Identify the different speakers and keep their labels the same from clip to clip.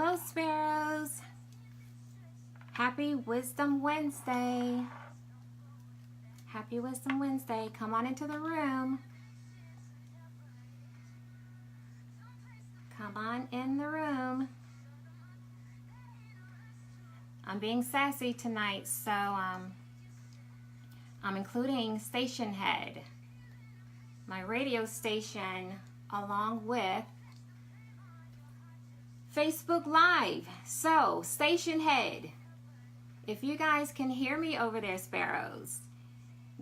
Speaker 1: Hello, Sparrows. Happy Wisdom Wednesday. Happy Wisdom Wednesday. Come on into the room. Come on in the room. I'm being sassy tonight, so I'm including Station Head, my radio station, along with Facebook Live. So, Station Head, if you guys can hear me over there, Sparrows,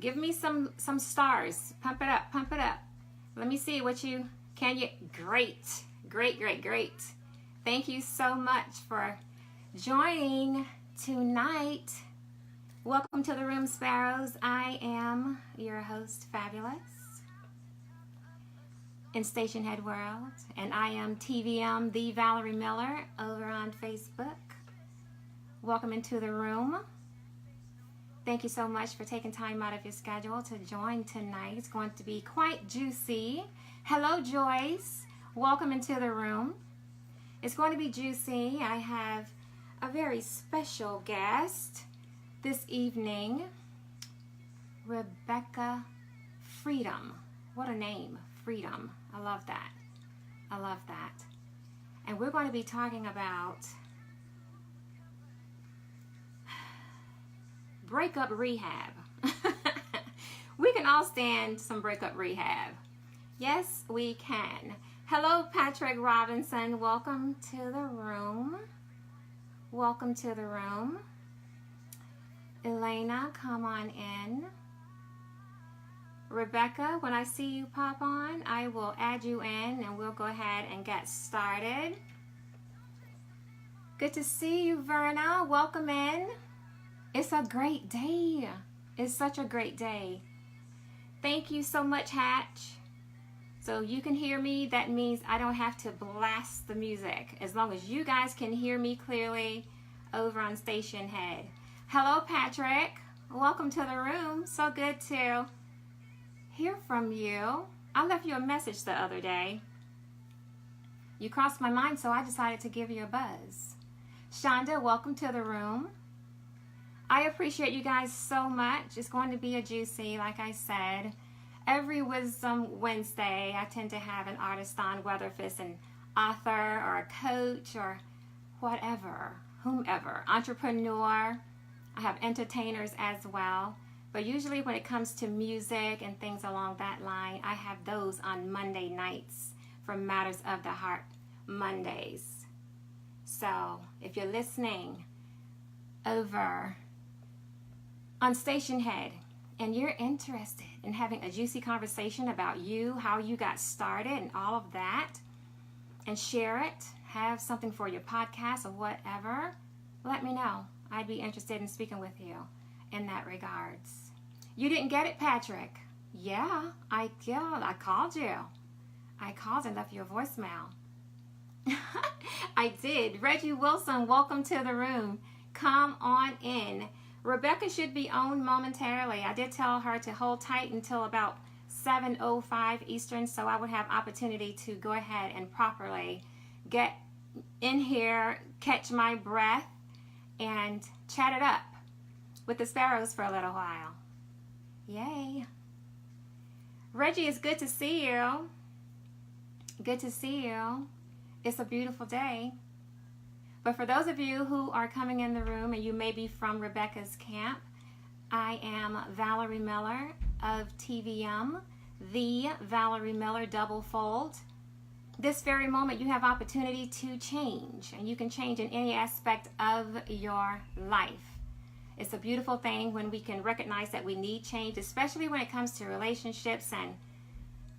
Speaker 1: give me some stars. Pump it up, pump it up. Let me see what you can. Great. Thank you so much for joining tonight. Welcome to the room, Sparrows. I am your host, Fabulous, in Station Head World, and I am TVM, the Valerie Miller, over on Facebook. Welcome into the room. Thank you so much for taking time out of your schedule to join tonight. It's going to be quite juicy. Hello, Joyce. Welcome into the room. It's going to be juicy. I have a very special guest this evening, Rebekah Freedom. What a name, Freedom. I love that. I love that. And we're going to be talking about breakup rehab. We can all stand some breakup rehab. Yes, we can. Hello, Patrick Robinson. Welcome to the room. Welcome to the room. Elena, come on in. Rebekah, when I see you pop on, I will add you in and we'll go ahead and get started. Good to see you, Verna. Welcome in. It's a great day. It's such a great day. Thank you so much, Hatch. So you can hear me. That means I don't have to blast the music. As long as you guys can hear me clearly over on Station Head. Hello, Patrick. Welcome to the room. So good to hear from you. I left you a message the other day. You crossed my mind, so I decided to give you a buzz. Shonda, welcome to the room. I appreciate you guys so much. It's going to be a juicy, like I said. Every Wisdom Wednesday, I tend to have an artist on, whether if it's an author or a coach or whatever, whomever, entrepreneur. I have entertainers as well. But usually when it comes to music and things along that line, I have those on Monday nights for Matters of the Heart Mondays. So if you're listening over on Station Head and you're interested in having a juicy conversation about you, how you got started and all of that, and share it, have something for your podcast or whatever, let me know. I'd be interested in speaking with you in that regards. You didn't get it, Patrick? Yeah, I called you. I called and left you a voicemail. I did. Reggie Wilson, welcome to the room. Come on in. Rebekah should be on momentarily. I did tell her to hold tight until about 7:05 Eastern, so I would have opportunity to go ahead and properly get in here, catch my breath, and chat it up with the Sparrows for a little while. Yay. Reggie, it's good to see you. Good to see you. It's a beautiful day. But for those of you who are coming in the room and you may be from Rebekah's camp, I am Valerie Miller of TVM, the Valerie Miller Double Fold. This very moment you have opportunity to change, and you can change in any aspect of your life. It's a beautiful thing when we can recognize that we need change, especially when it comes to relationships. And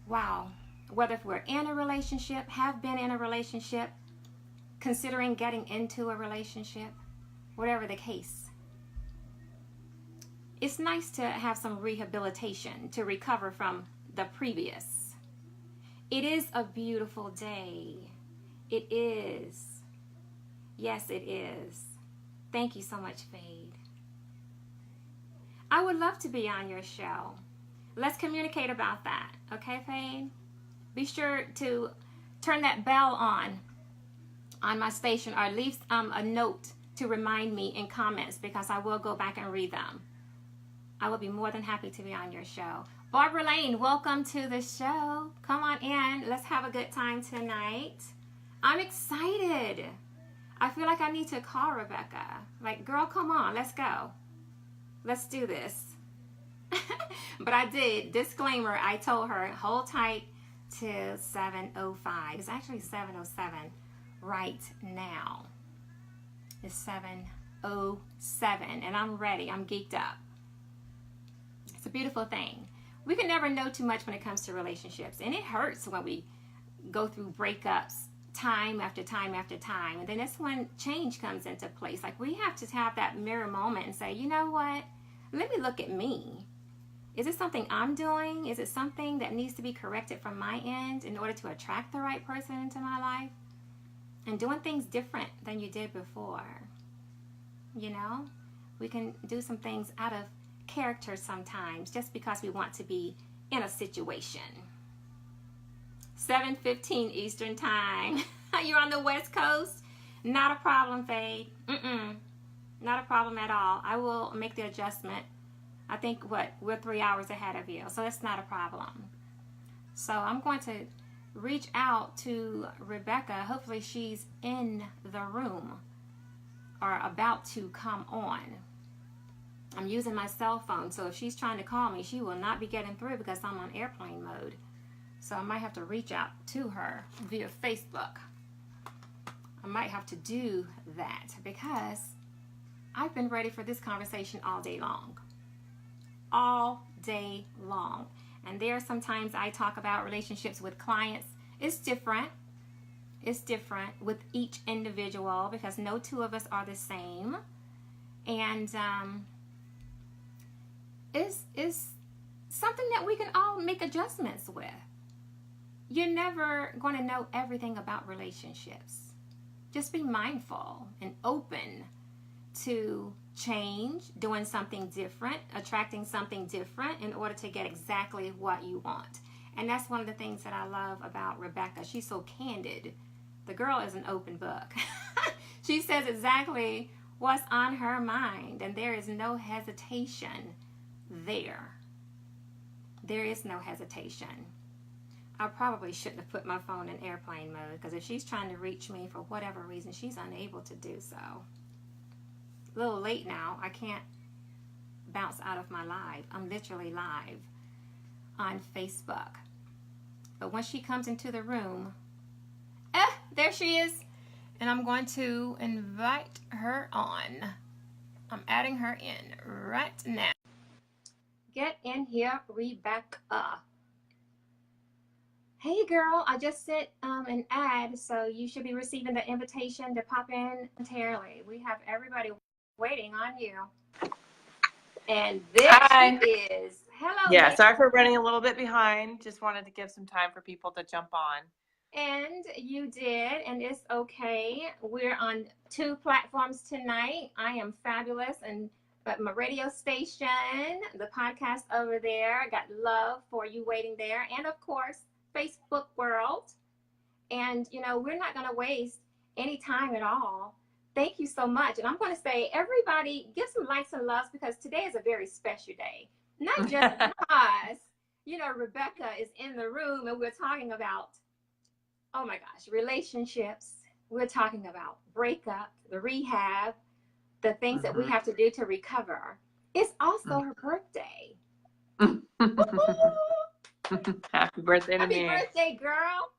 Speaker 1: wow, whether if we're in a relationship, have been in a relationship, considering getting into a relationship, whatever the case, it's nice to have some rehabilitation to recover from the previous. It is a beautiful day. It is. Yes, it is. Thank you so much, Fade. I would love to be on your show. Let's communicate about that. Okay, Fade? Be sure to turn that bell on on my station, or leave a note to remind me in comments, because I will go back and read them. I will be more than happy to be on your show. Barbara Lane, welcome to the show. Come on in. Let's have a good time tonight. I'm excited. I feel like I need to call Rebekah. Like, girl, come on, let's go. Let's do this. But I did. Disclaimer, I told her, hold tight till 7:05. It's actually 7:07 right now. It's 7:07, and I'm ready. I'm geeked up. It's a beautiful thing. We can never know too much when it comes to relationships, and it hurts when we go through breakups time after time after time, and then that's when change comes into place. Like, we have to have that mirror moment and say, you know what? Let me look at me. Is it something I'm doing? Is it something that needs to be corrected from my end in order to attract the right person into my life? And doing things different than you did before. You know, we can do some things out of character sometimes just because we want to be in a situation. 7:15 Eastern time. You're on the West Coast? Not a problem, Fade. Not a problem at all. I will make the adjustment. I think, we're 3 hours ahead of you, so that's not a problem. So I'm going to reach out to Rebekah. Hopefully she's in the room or about to come on. I'm using my cell phone, so if she's trying to call me, she will not be getting through because I'm on airplane mode. So I might have to reach out to her via Facebook. I might have to do that because I've been ready for this conversation all day long. All day long. And there are sometimes I talk about relationships with clients. It's different. It's different with each individual because no two of us are the same. And it's something that we can all make adjustments with. You're never going to know everything about relationships. Just be mindful and open to change, doing something different, attracting something different in order to get exactly what you want. And that's one of the things that I love about Rebekah. She's so candid. The girl is an open book. She says exactly what's on her mind, and there is no hesitation there. There is no hesitation. I probably shouldn't have put my phone in airplane mode, because if she's trying to reach me for whatever reason, she's unable to do so. A little late now. I can't bounce out of my live. I'm literally live on Facebook. But when she comes into the room, there she is. And I'm going to invite her on. I'm adding her in right now. Get in here, Rebekah. Hey girl, I just sent an ad, so you should be receiving the invitation to pop in momentarily. We have everybody waiting on you. And there she is. Hello.
Speaker 2: Yeah, sorry for running a little bit behind. Just wanted to give some time for people to jump on.
Speaker 1: And you did, and it's okay. We're on 2 platforms tonight. I am fabulous, but my radio station, the podcast over there, I got love for you waiting there, and of course, Facebook world. And you know, we're not going to waste any time at all. Thank you so much. And I'm going to say, everybody, give some likes and loves, because today is a very special day. Not just because, you know, Rebekah is in the room and we're talking about, oh my gosh, relationships. We're talking about breakup, the rehab, the things that we have to do to recover. It's also her birthday.
Speaker 2: Happy birthday to me.
Speaker 1: Happy birthday, girl.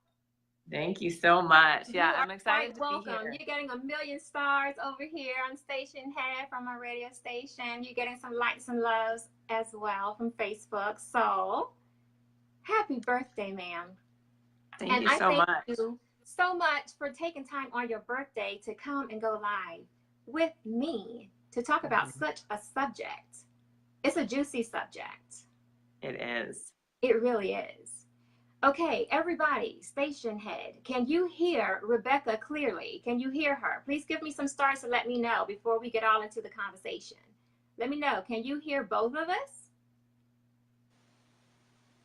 Speaker 2: Thank you so much. Yeah, I'm excited to
Speaker 1: welcome.
Speaker 2: be here.
Speaker 1: You're getting 1 million stars over here on Station Head from our radio station. You're getting some likes and loves as well from Facebook. So, happy birthday, ma'am.
Speaker 2: Thank you so much.
Speaker 1: Thank you so much for taking time on your birthday to come and go live with me to talk about such a subject. It's a juicy subject.
Speaker 2: It is.
Speaker 1: It really is. Okay, everybody, station head, can you hear Rebekah clearly? Can you hear her? Please give me some stars to let me know before we get all into the conversation. Let me know. Can you hear both of us?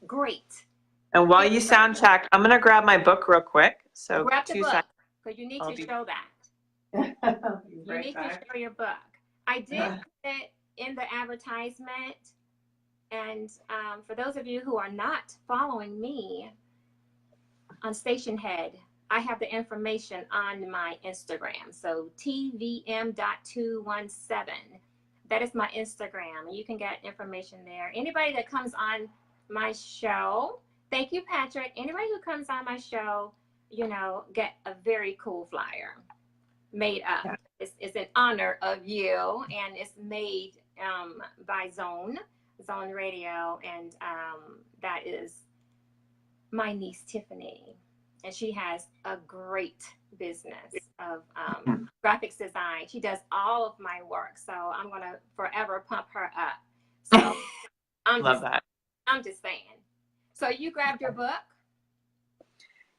Speaker 1: Great.
Speaker 2: And while you sound check, I'm going to grab my book real quick. So
Speaker 1: grab the
Speaker 2: 2
Speaker 1: book.
Speaker 2: seconds.
Speaker 1: because you need
Speaker 2: I'll
Speaker 1: to
Speaker 2: be
Speaker 1: show that. You
Speaker 2: right
Speaker 1: need
Speaker 2: back.
Speaker 1: to show your book. I did put it in the advertisement. And for those of you who are not following me on Station Head, I have the information on my Instagram. So TVM.217. That is my Instagram. You can get information there. Anybody that comes on my show, thank you, Patrick. Anybody who comes on my show, you know, get a very cool flyer made up.
Speaker 2: Yeah.
Speaker 1: It's in honor of you, and it's made by Zone Radio, and that is my niece Tiffany, and she has a great business of graphics design. She does all of my work, so I'm gonna forever pump her up. So
Speaker 2: Love that.
Speaker 1: I'm just saying. So you grabbed your book.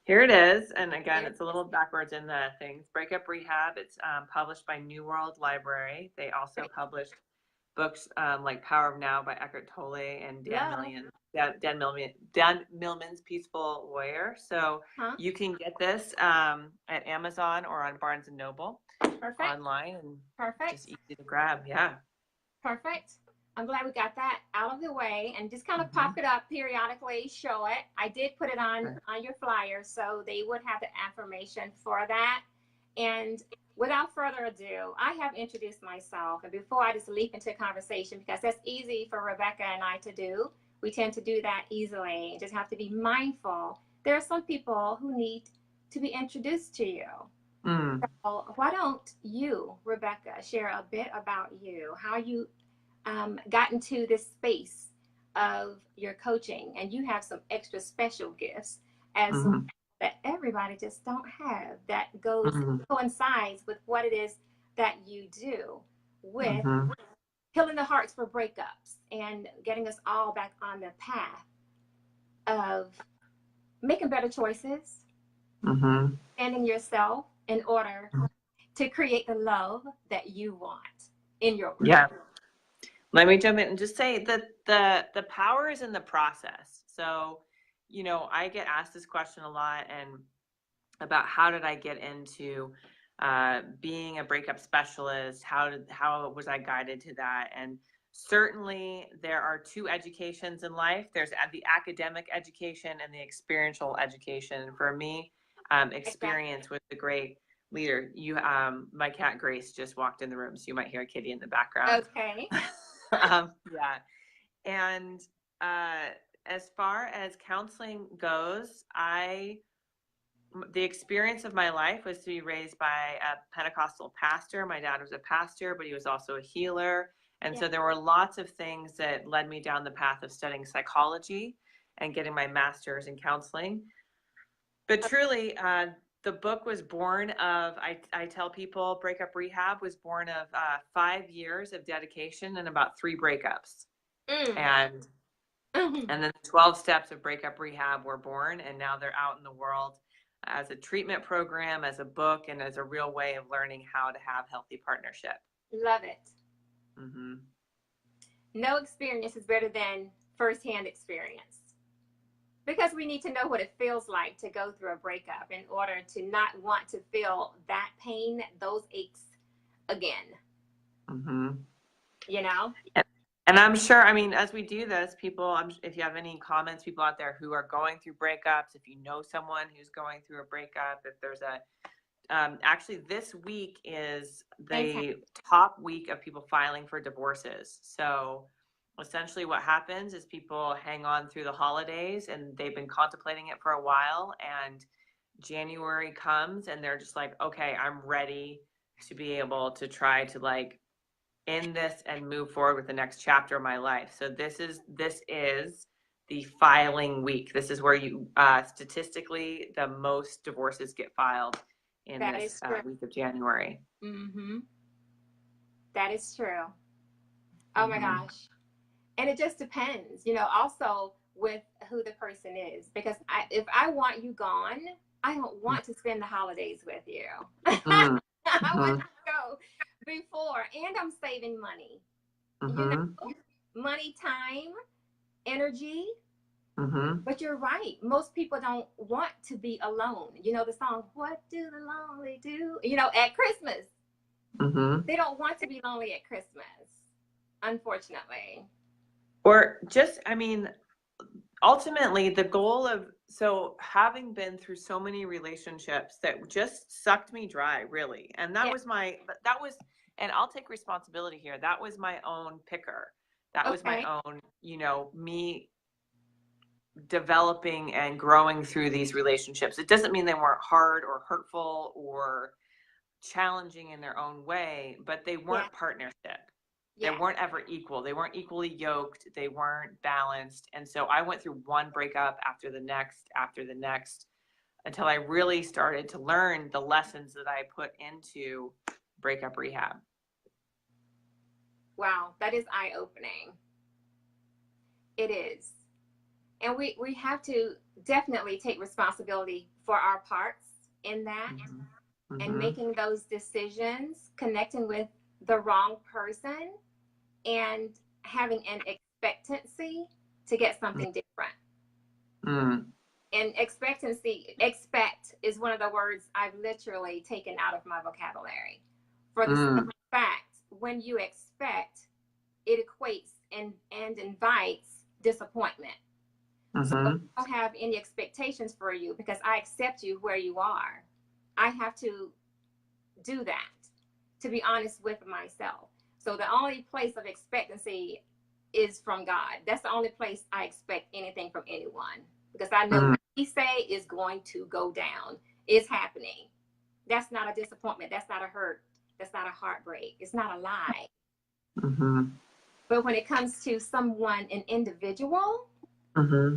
Speaker 2: Here it is. And again, it's a little backwards in the things. Breakup Rehab. It's published by New World Library. They also published books like Power of Now by Eckhart Tolle and Dan Millman's Peaceful Warrior. So you can get this at Amazon or on Barnes & Noble.
Speaker 1: Perfect.
Speaker 2: Online. And
Speaker 1: perfect.
Speaker 2: Just easy to grab. Yeah.
Speaker 1: Perfect. I'm glad we got that out of the way, and just kind of pop it up periodically, show it. I did put it on your flyer, so they would have the affirmation for that. And without further ado, I have introduced myself. And before I just leap into conversation, because that's easy for Rebekah and I to do, we tend to do that easily and just have to be mindful. There are some people who need to be introduced to you. So why don't you, Rebekah, share a bit about you, how you got into this space of your coaching, and you have some extra special gifts as that everybody just don't have, that coincides with what it is that you do with healing the hearts for breakups and getting us all back on the path of making better choices, standing yourself in order to create the love that you want in your work.
Speaker 2: Yeah. Let me jump in and just say that the power is in the process. So, you know, I get asked this question a lot, and about how did I get into being a breakup specialist? How was I guided to that? And certainly there are two educations in life. There's the academic education and the experiential education. For me, experience was the great leader. You, my cat Grace just walked in the room, so you might hear a kitty in the background.
Speaker 1: Okay.
Speaker 2: Yeah. And as far as counseling goes, the experience of my life was to be raised by a Pentecostal pastor. My dad was a pastor, but he was also a healer. And so there were lots of things that led me down the path of studying psychology and getting my master's in counseling. But truly, the book was born of, I tell people, Breakup Rehab was born of 5 years of dedication and about 3 breakups. And then the 12 steps of Breakup Rehab were born, and now they're out in the world as a treatment program, as a book, and as a real way of learning how to have healthy partnership.
Speaker 1: Love it. No experience is better than firsthand experience, because we need to know what it feels like to go through a breakup in order to not want to feel that pain, those aches again. You know?
Speaker 2: And I'm sure, I mean, as we do this, people, if you have any comments, people out there who are going through breakups, if you know someone who's going through a breakup, if there's actually this week is the top week of people filing for divorces. So essentially what happens is people hang on through the holidays, and they've been contemplating it for a while, and January comes and they're just like, okay, I'm ready to be able to try to like end this and move forward with the next chapter of my life. So this is the filing week. This is where you statistically the most divorces get filed in this week of January.
Speaker 1: That is true. Oh my gosh. And it just depends, you know, also with who the person is, because if I want you gone, I don't want to spend the holidays with you. I want to go before, and I'm saving money. You know, money, time, energy,
Speaker 2: Mm-hmm.
Speaker 1: But you're right. Most people don't want to be alone. You know the song, "What do the lonely do?" You know, at Christmas.
Speaker 2: Mm-hmm.
Speaker 1: They don't want to be lonely at Christmas, unfortunately.
Speaker 2: Or just, I mean, ultimately the goal of, so having been through so many relationships that just sucked me dry, really. And
Speaker 1: Yeah.
Speaker 2: and I'll take responsibility here. That was my own picker. That was my
Speaker 1: Okay.
Speaker 2: own, me developing and growing through these relationships. It doesn't mean they weren't hard or hurtful or challenging in their own way, but they
Speaker 1: Yeah.
Speaker 2: weren't partnership. They
Speaker 1: Yeah.
Speaker 2: weren't ever equal. They weren't equally yoked. They weren't balanced. And so I went through one breakup after the next, until I really started to learn the lessons that I put into breakup rehab.
Speaker 1: Wow, that is eye-opening. It is. And we have to definitely take responsibility for our parts in that,
Speaker 2: Mm-hmm.
Speaker 1: and
Speaker 2: Mm-hmm.
Speaker 1: making those decisions, connecting with the wrong person, and having an expectancy to get something different.
Speaker 2: Mm-hmm.
Speaker 1: And expect is one of the words I've literally taken out of my vocabulary. For the simple fact, when you expect, it equates and invites disappointment. So I
Speaker 2: Mm-hmm.
Speaker 1: don't have any expectations for you because I accept you where you are. I have to do that, to be honest with myself. So the only place of expectancy is from God. That's the only place I expect anything from anyone, because I know what He say is going to go down. It's happening. That's not a disappointment. That's not a hurt. That's not a heartbreak. It's not a lie.
Speaker 2: Mm-hmm.
Speaker 1: But when it comes to someone, an individual,
Speaker 2: Mm-hmm.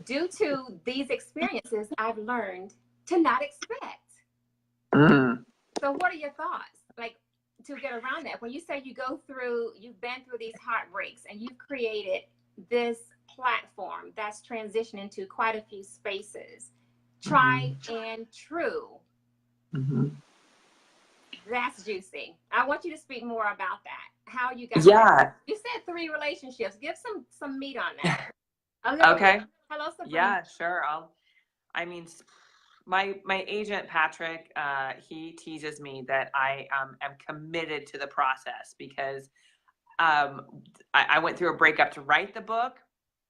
Speaker 1: due to these experiences, I've learned to not expect.
Speaker 2: Mm-hmm.
Speaker 1: So what are your thoughts? Like, to get around that, when you say you've been through these heartbreaks and you've created this platform that's transitioned into quite a few spaces, tried and true,
Speaker 2: Mm-hmm.
Speaker 1: that's juicy. I want you to speak more about that. How you got
Speaker 2: Yeah.
Speaker 1: You said 3 relationships. Give some meat on that. A little
Speaker 2: Okay.
Speaker 1: bit. Hello, Sabrina.
Speaker 2: Yeah, sure. I mean, my agent, Patrick, he teases me that I am committed to the process because I went through a breakup to write the book.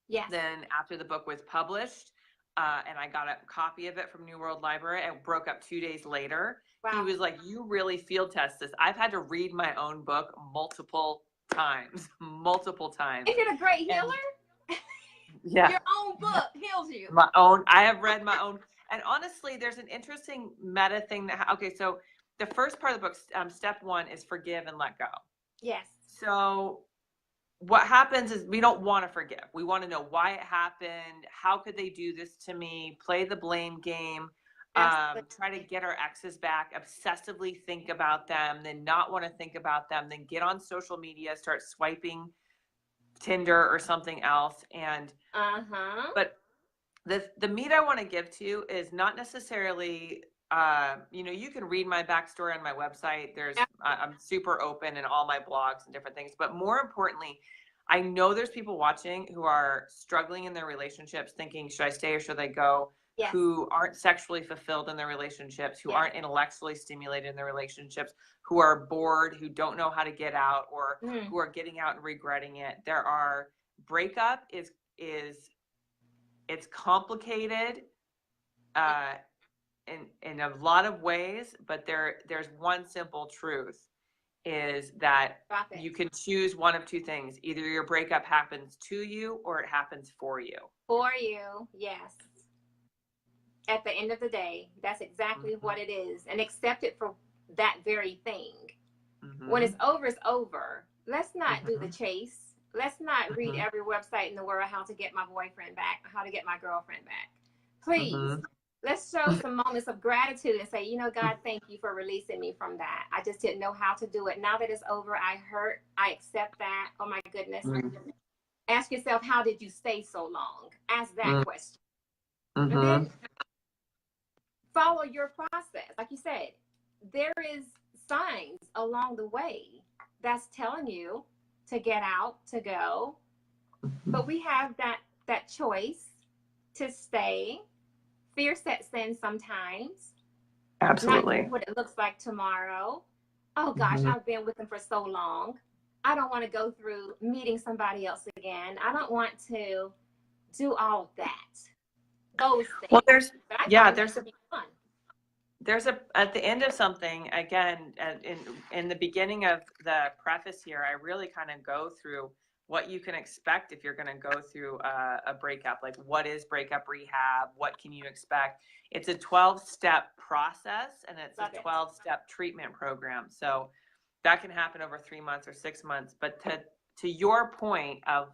Speaker 1: Yes.
Speaker 2: Then after the book was published, and I got a copy of it from New World Library, I broke up 2 days later.
Speaker 1: Wow.
Speaker 2: He was like, "You really field test this." I've had to read my own book multiple times.
Speaker 1: Is it a great healer?
Speaker 2: Yeah.
Speaker 1: Your own book heals you.
Speaker 2: My own. I have read my own. And honestly, there's an interesting meta thing okay, so the first part of the book, step 1 is forgive and let go.
Speaker 1: Yes.
Speaker 2: So what happens is we don't want to forgive. We want to know why it happened. How could they do this to me? Play the blame game. Try to get our exes back, obsessively think about them, then not want to think about them, then get on social media, start swiping Tinder or something else. And but the meat I want to give to you is not necessarily, you can read my backstory on my website. I'm super open in all my blogs and different things, but more importantly, I know there's people watching who are struggling in their relationships, thinking, should I stay or should I go? Yes. Who aren't sexually fulfilled in their relationships, who aren't intellectually stimulated in their relationships, who are bored, who don't know how to get out, or who are getting out and regretting it. Breakup is it's complicated in a lot of ways, but there's one simple truth, is that you can choose one of 2 things. Either your breakup happens to you or it happens for you.
Speaker 1: For you, yes. At the end of the day, that's exactly what it is. And accept it for that very thing. When it's over, it's over. Let's not do the chase. Let's not read every website in the world how to get my boyfriend back, how to get my girlfriend back. Please, let's show some moments of gratitude and say, God, thank you for releasing me from that. I just didn't know how to do it. Now that it's over, I hurt. I accept that. Oh, my goodness. Ask yourself, how did you stay so long? Ask that question. And then follow your process. Like you said, there is signs along the way that's telling you to get out, to go. But we have that that choice to stay. Fear sets in sometimes.
Speaker 2: Absolutely.
Speaker 1: Not knowing what it looks like tomorrow. Oh gosh,
Speaker 2: Mm-hmm.
Speaker 1: I've been with them for so long. I don't want to go through meeting somebody else again. I don't want to do all of that. Those
Speaker 2: Well,
Speaker 1: things. But I
Speaker 2: yeah,
Speaker 1: find that to be fun.
Speaker 2: at the end of something, again, in the beginning of the preface here, I really kind of go through what you can expect if you're going to go through a breakup. Like, what is breakup rehab? What can you expect? It's a 12-step process, and it's
Speaker 1: Love
Speaker 2: a
Speaker 1: it.
Speaker 2: 12-step treatment program. So that can happen over 3 months or 6 months. But to your point of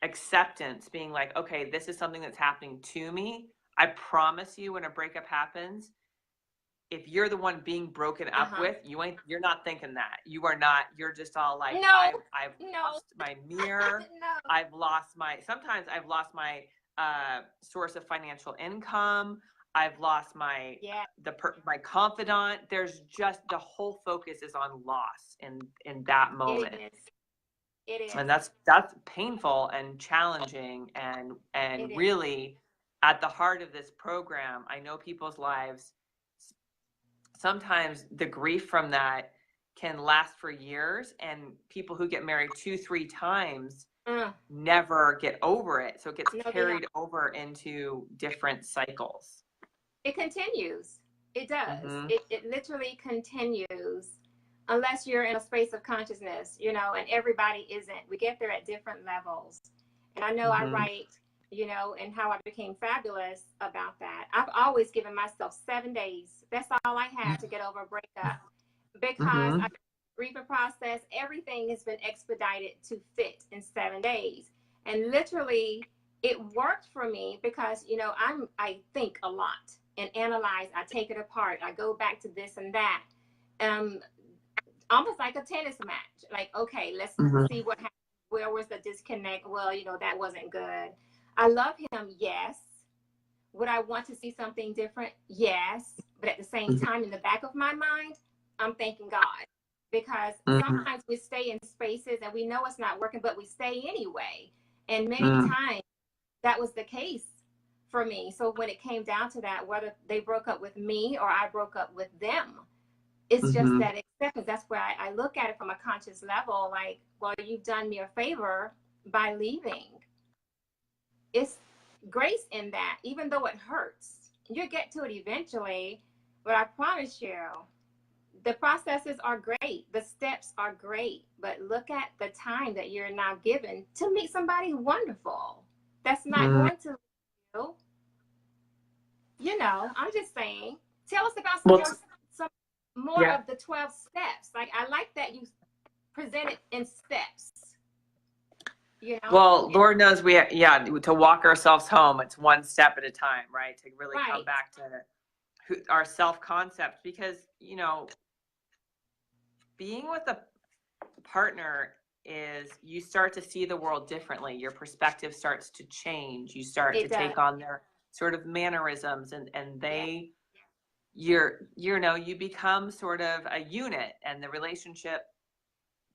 Speaker 2: acceptance, being like, okay, this is something that's happening to me. I promise you, when a breakup happens, if you're the one being broken up with, you're not thinking that. You are not. You're just all like,
Speaker 1: No,
Speaker 2: I've
Speaker 1: no,
Speaker 2: lost my mirror.
Speaker 1: no.
Speaker 2: Sometimes I've lost my source of financial income. I've lost my my confidant. There's just, the whole focus is on loss in that moment.
Speaker 1: It is.
Speaker 2: And that's painful and challenging, and really at the heart of this program, I know people's lives, sometimes the grief from that can last for years, and people who get married 2-3 times never get over it. So it gets carried over into different cycles.
Speaker 1: It continues. It does.
Speaker 2: Mm-hmm.
Speaker 1: It literally continues unless you're in a space of consciousness, you know, and everybody isn't. We get there at different levels. And I know I write, you know, and how I became fabulous about that. I've always given myself 7 days. That's all I had to get over a breakup, because I grieving process, everything has been expedited to fit in 7 days. And literally it worked for me because, you know, I think a lot and analyze. I take it apart. I go back to this and that. Almost like a tennis match. Like, okay, let's see what happened. Where was the disconnect? Well, you know, that wasn't good. I love him, yes. Would I want to see something different? Yes. But at the same time, in the back of my mind, I'm thanking God. Because sometimes we stay in spaces and we know it's not working, but we stay anyway. And many times that was the case for me. So when it came down to that, whether they broke up with me or I broke up with them, it's just that acceptance. That's where I look at it from a conscious level. Like, well, you've done me a favor by leaving. It's grace in that, even though it hurts. You'll get to it eventually, but I promise you, the processes are great. The steps are great. But look at the time that you're now given to meet somebody wonderful. That's not going to, you know, I'm just saying. Tell us about some more of the 12 steps. Like, I like that you present it in steps. You know?
Speaker 2: Well, Lord knows to walk ourselves home, it's one step at a time, right? To really come back to our self-concept, because, you know, being with a partner is, you start to see the world differently. Your perspective starts to change. You start to take on their sort of mannerisms, and they, you become sort of a unit, and the relationship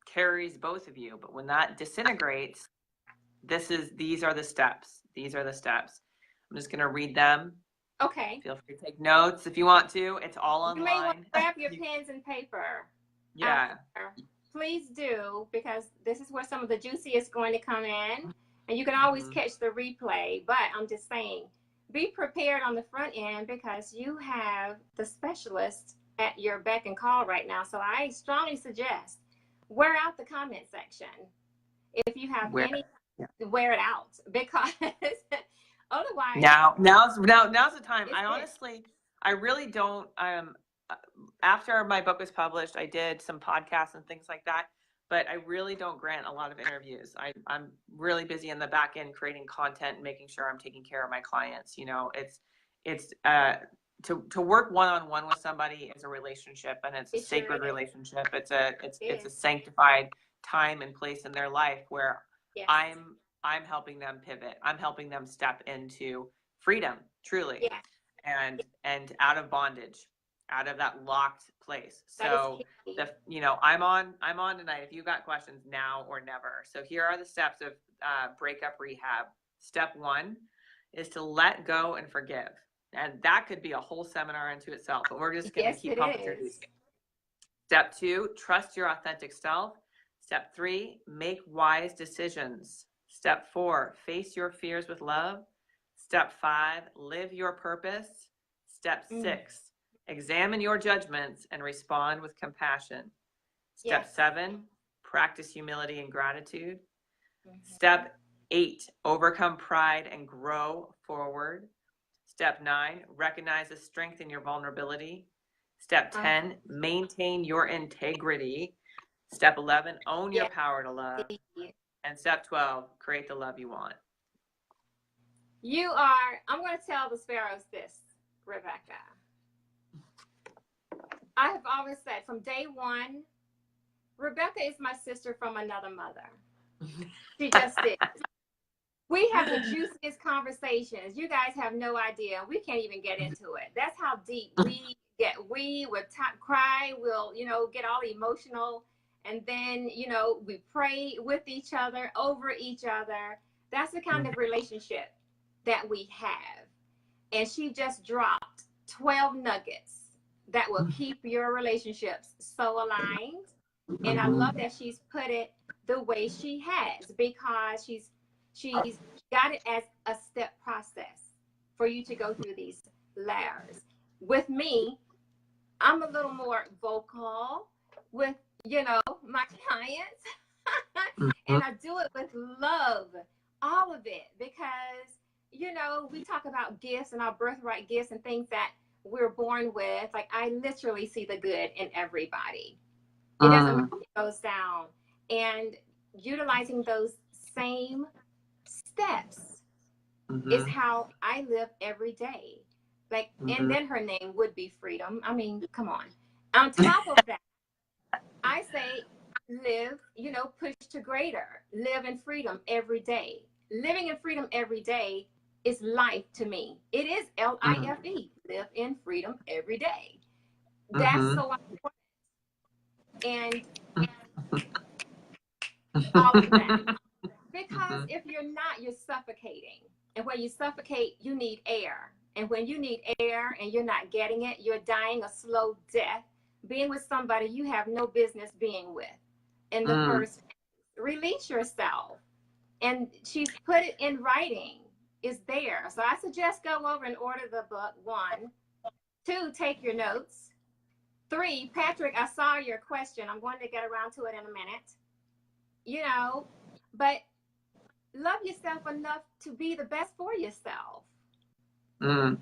Speaker 2: carries both of you. But when that disintegrates, these are the steps. These are the steps. I'm just going to read them.
Speaker 1: Okay.
Speaker 2: Feel free to take notes if you want to. It's all online.
Speaker 1: You may want to grab your pens and paper.
Speaker 2: Yeah.
Speaker 1: Please do, because this is where some of the juicy is going to come in. And you can always catch the replay. But I'm just saying, be prepared on the front end, because you have the specialist at your beck and call right now. So I strongly suggest wear out the comment section. If you have wear it out, because otherwise.
Speaker 2: Now's the time. I really don't. After my book was published, I did some podcasts and things like that, but I really don't grant a lot of interviews. I'm really busy in the back end creating content and making sure I'm taking care of my clients. You know, it's to work one-on-one with somebody is a relationship, and it's a sacred relationship. It's a sanctified time and place in their life where I'm helping them pivot. I'm helping them step into freedom, truly, and out of bondage, out of that locked place. So I'm on tonight. If you got questions, now or never. So here are the steps of breakup rehab. Step 1 is to let go and forgive. And that could be a whole seminar into itself, but we're just going to keep pumping through these. Step 2, trust your authentic self. Step 3, make wise decisions. Step 4, face your fears with love. Step 5, live your purpose. Step 6, examine your judgments and respond with compassion. Step 7, practice humility and gratitude. Step 8, overcome pride and grow forward. Step 9, recognize the strength in your vulnerability. Step 10, maintain your integrity. Step 11, own your power to love. And step 12, create the love you want.
Speaker 1: I'm going to tell the Sparrows this, Rebekah. I have always said from day one, Rebekah is my sister from another mother. She just is. We have the juiciest conversations. You guys have no idea. We can't even get into it. That's how deep we get. We would cry. We'll, get all emotional. And then, we pray with each other, over each other. That's the kind of relationship that we have. And she just dropped 12 nuggets that will keep your relationships so aligned. And I love that she's put it the way she has, because she's got it as a step process for you to go through these layers. With me, I'm a little more vocal with, my clients. And I do it with love, all of it, because, we talk about gifts and our birthright gifts and things that we're born with. Like, I literally see the good in everybody. It doesn't matter if it goes down. And utilizing those same steps is how I live every day. Like, and then her name would be Freedom. I mean, come on. On top of that, I say live, push to greater. Live in freedom every day. Living in freedom every day is life to me. It is LIFE. Live in freedom every day. That's so important. And all of that. Because if you're not, you're suffocating. And when you suffocate, you need air. And when you need air and you're not getting it, you're dying a slow death, being with somebody you have no business being with in the first place. Release yourself. And she's put it in writing. It's there. So I suggest go over and order the book. 1. 2, take your notes. 3, Patrick, I saw your question. I'm going to get around to it in a minute. But love yourself enough to be the best for yourself. I'm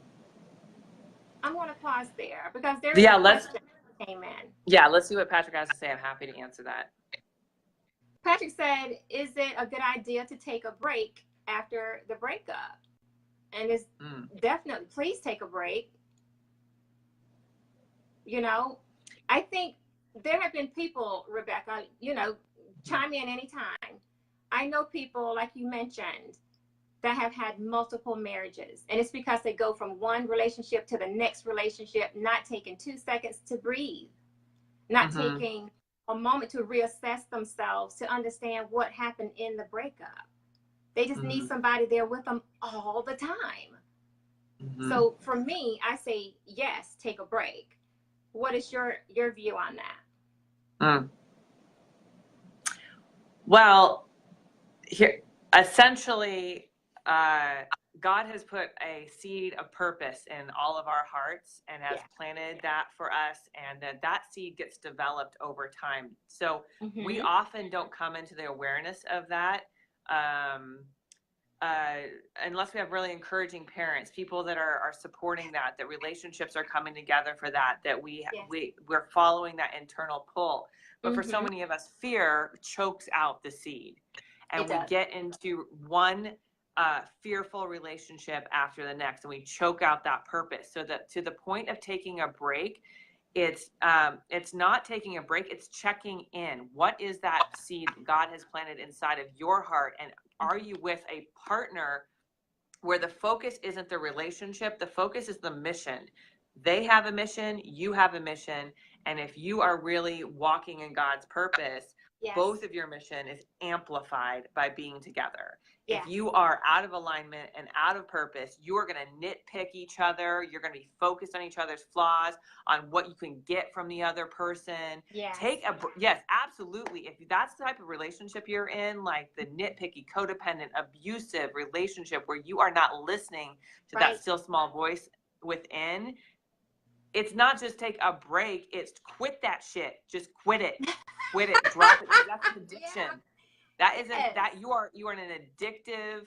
Speaker 1: going to pause there because there's a question that came in.
Speaker 2: Yeah, let's see what Patrick has to say. I'm happy to answer that.
Speaker 1: Patrick said, is it a good idea to take a break after the breakup? And it's definitely, please take a break. I think there have been people, Rebekah, chime in anytime. I know people, like you mentioned, that have had multiple marriages. And it's because they go from one relationship to the next relationship, not taking 2 seconds to breathe, not taking a moment to reassess themselves, to understand what happened in the breakup. They just need somebody there with them all the time. So for me, I say, yes, take a break. What is your view on that?
Speaker 2: Well, here, essentially, God has put a seed of purpose in all of our hearts and has planted that for us, and that seed gets developed over time. So we often don't come into the awareness of that unless we have really encouraging parents, people that are supporting that relationships are coming together for that we're following that internal pull. But for so many of us, fear chokes out the seed, and we get into one fearful relationship after the next, and we choke out that purpose. So that to the point of taking a break, it's not taking a break, it's checking in. What is that seed God has planted inside of your heart? And are you with a partner where the focus isn't the relationship, the focus is the mission? They have a mission, you have a mission, and if you are really walking in God's purpose,
Speaker 1: Yes.
Speaker 2: both of your mission is amplified by being together.
Speaker 1: Yes.
Speaker 2: If you are out of alignment and out of purpose, you're going to nitpick each other. You're going to be focused on each other's flaws, on what you can get from the other person.
Speaker 1: Yes.
Speaker 2: Yes, absolutely. If that's the type of relationship you're in, like the nitpicky, codependent, abusive relationship where you are not listening to that still small voice within, it's not just take a break, it's quit that shit. Just quit it. Quit it. Drop it. That's an addiction. Yeah. That isn't that you are in an addictive,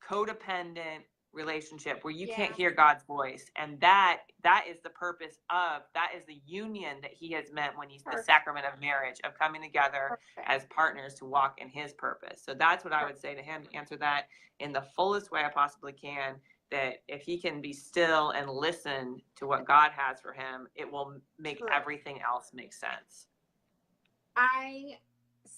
Speaker 2: codependent relationship where you can't hear God's voice. And that is the purpose of, that is the union that he has meant when he's the sacrament of marriage, of coming together as partners to walk in his purpose. So that's what I would say to him, to answer that in the fullest way I possibly can, that if he can be still and listen to what God has for him, it will make everything else make sense.
Speaker 1: I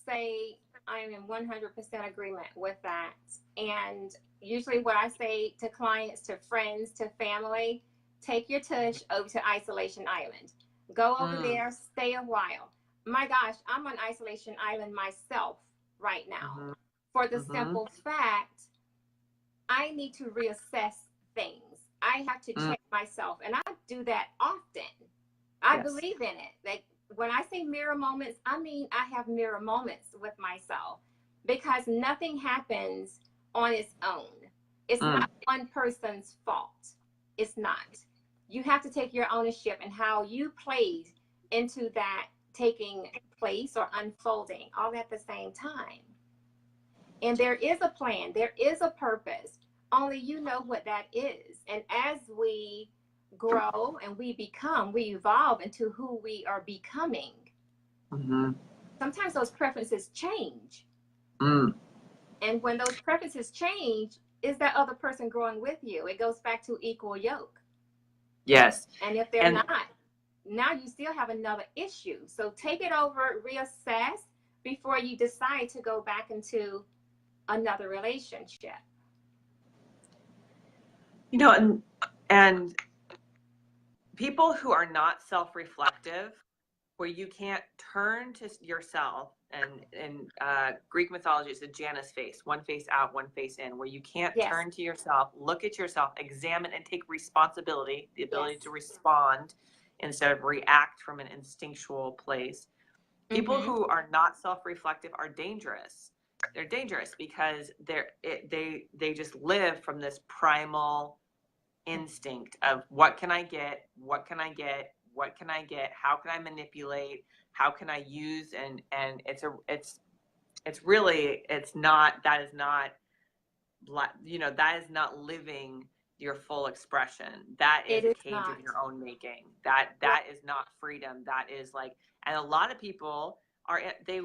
Speaker 1: say I am in 100% agreement with that. And usually what I say to clients, to friends, to family, take your tush over to Isolation Island. Go over there, stay a while. My gosh, I'm on Isolation Island myself right now for the simple fact I need to reassess things. I have to check myself, and I do that often. I believe in it. Like, when I say mirror moments, I mean I have mirror moments with myself, because nothing happens on its own. It's not one person's fault. It's not. You have to take your ownership and how you played into that taking place or unfolding all at the same time. And there is a plan. There is a purpose. Only you know what that is. And as we grow and we evolve into who we are becoming. Sometimes those preferences change. And when those preferences change, is that other person growing with you? It goes back to equal yoke.
Speaker 2: Yes.
Speaker 1: And if they're not, now you still have another issue. So take it over, reassess before you decide to go back into another relationship.
Speaker 2: You know, and people who are not self-reflective, where you can't turn to yourself, and in Greek mythology, it's a Janus face, one face out, one face in, where you can't turn to yourself, look at yourself, examine and take responsibility, the ability to respond instead of react from an instinctual place. People who are not self-reflective are dangerous. They're dangerous because they just live from this primal instinct of what can I get, what can I get, what can I get, how can I manipulate, how can I use, and it's not, that is not living your full expression. That is a cage of your own making. That is not freedom. That is like, and a lot of people they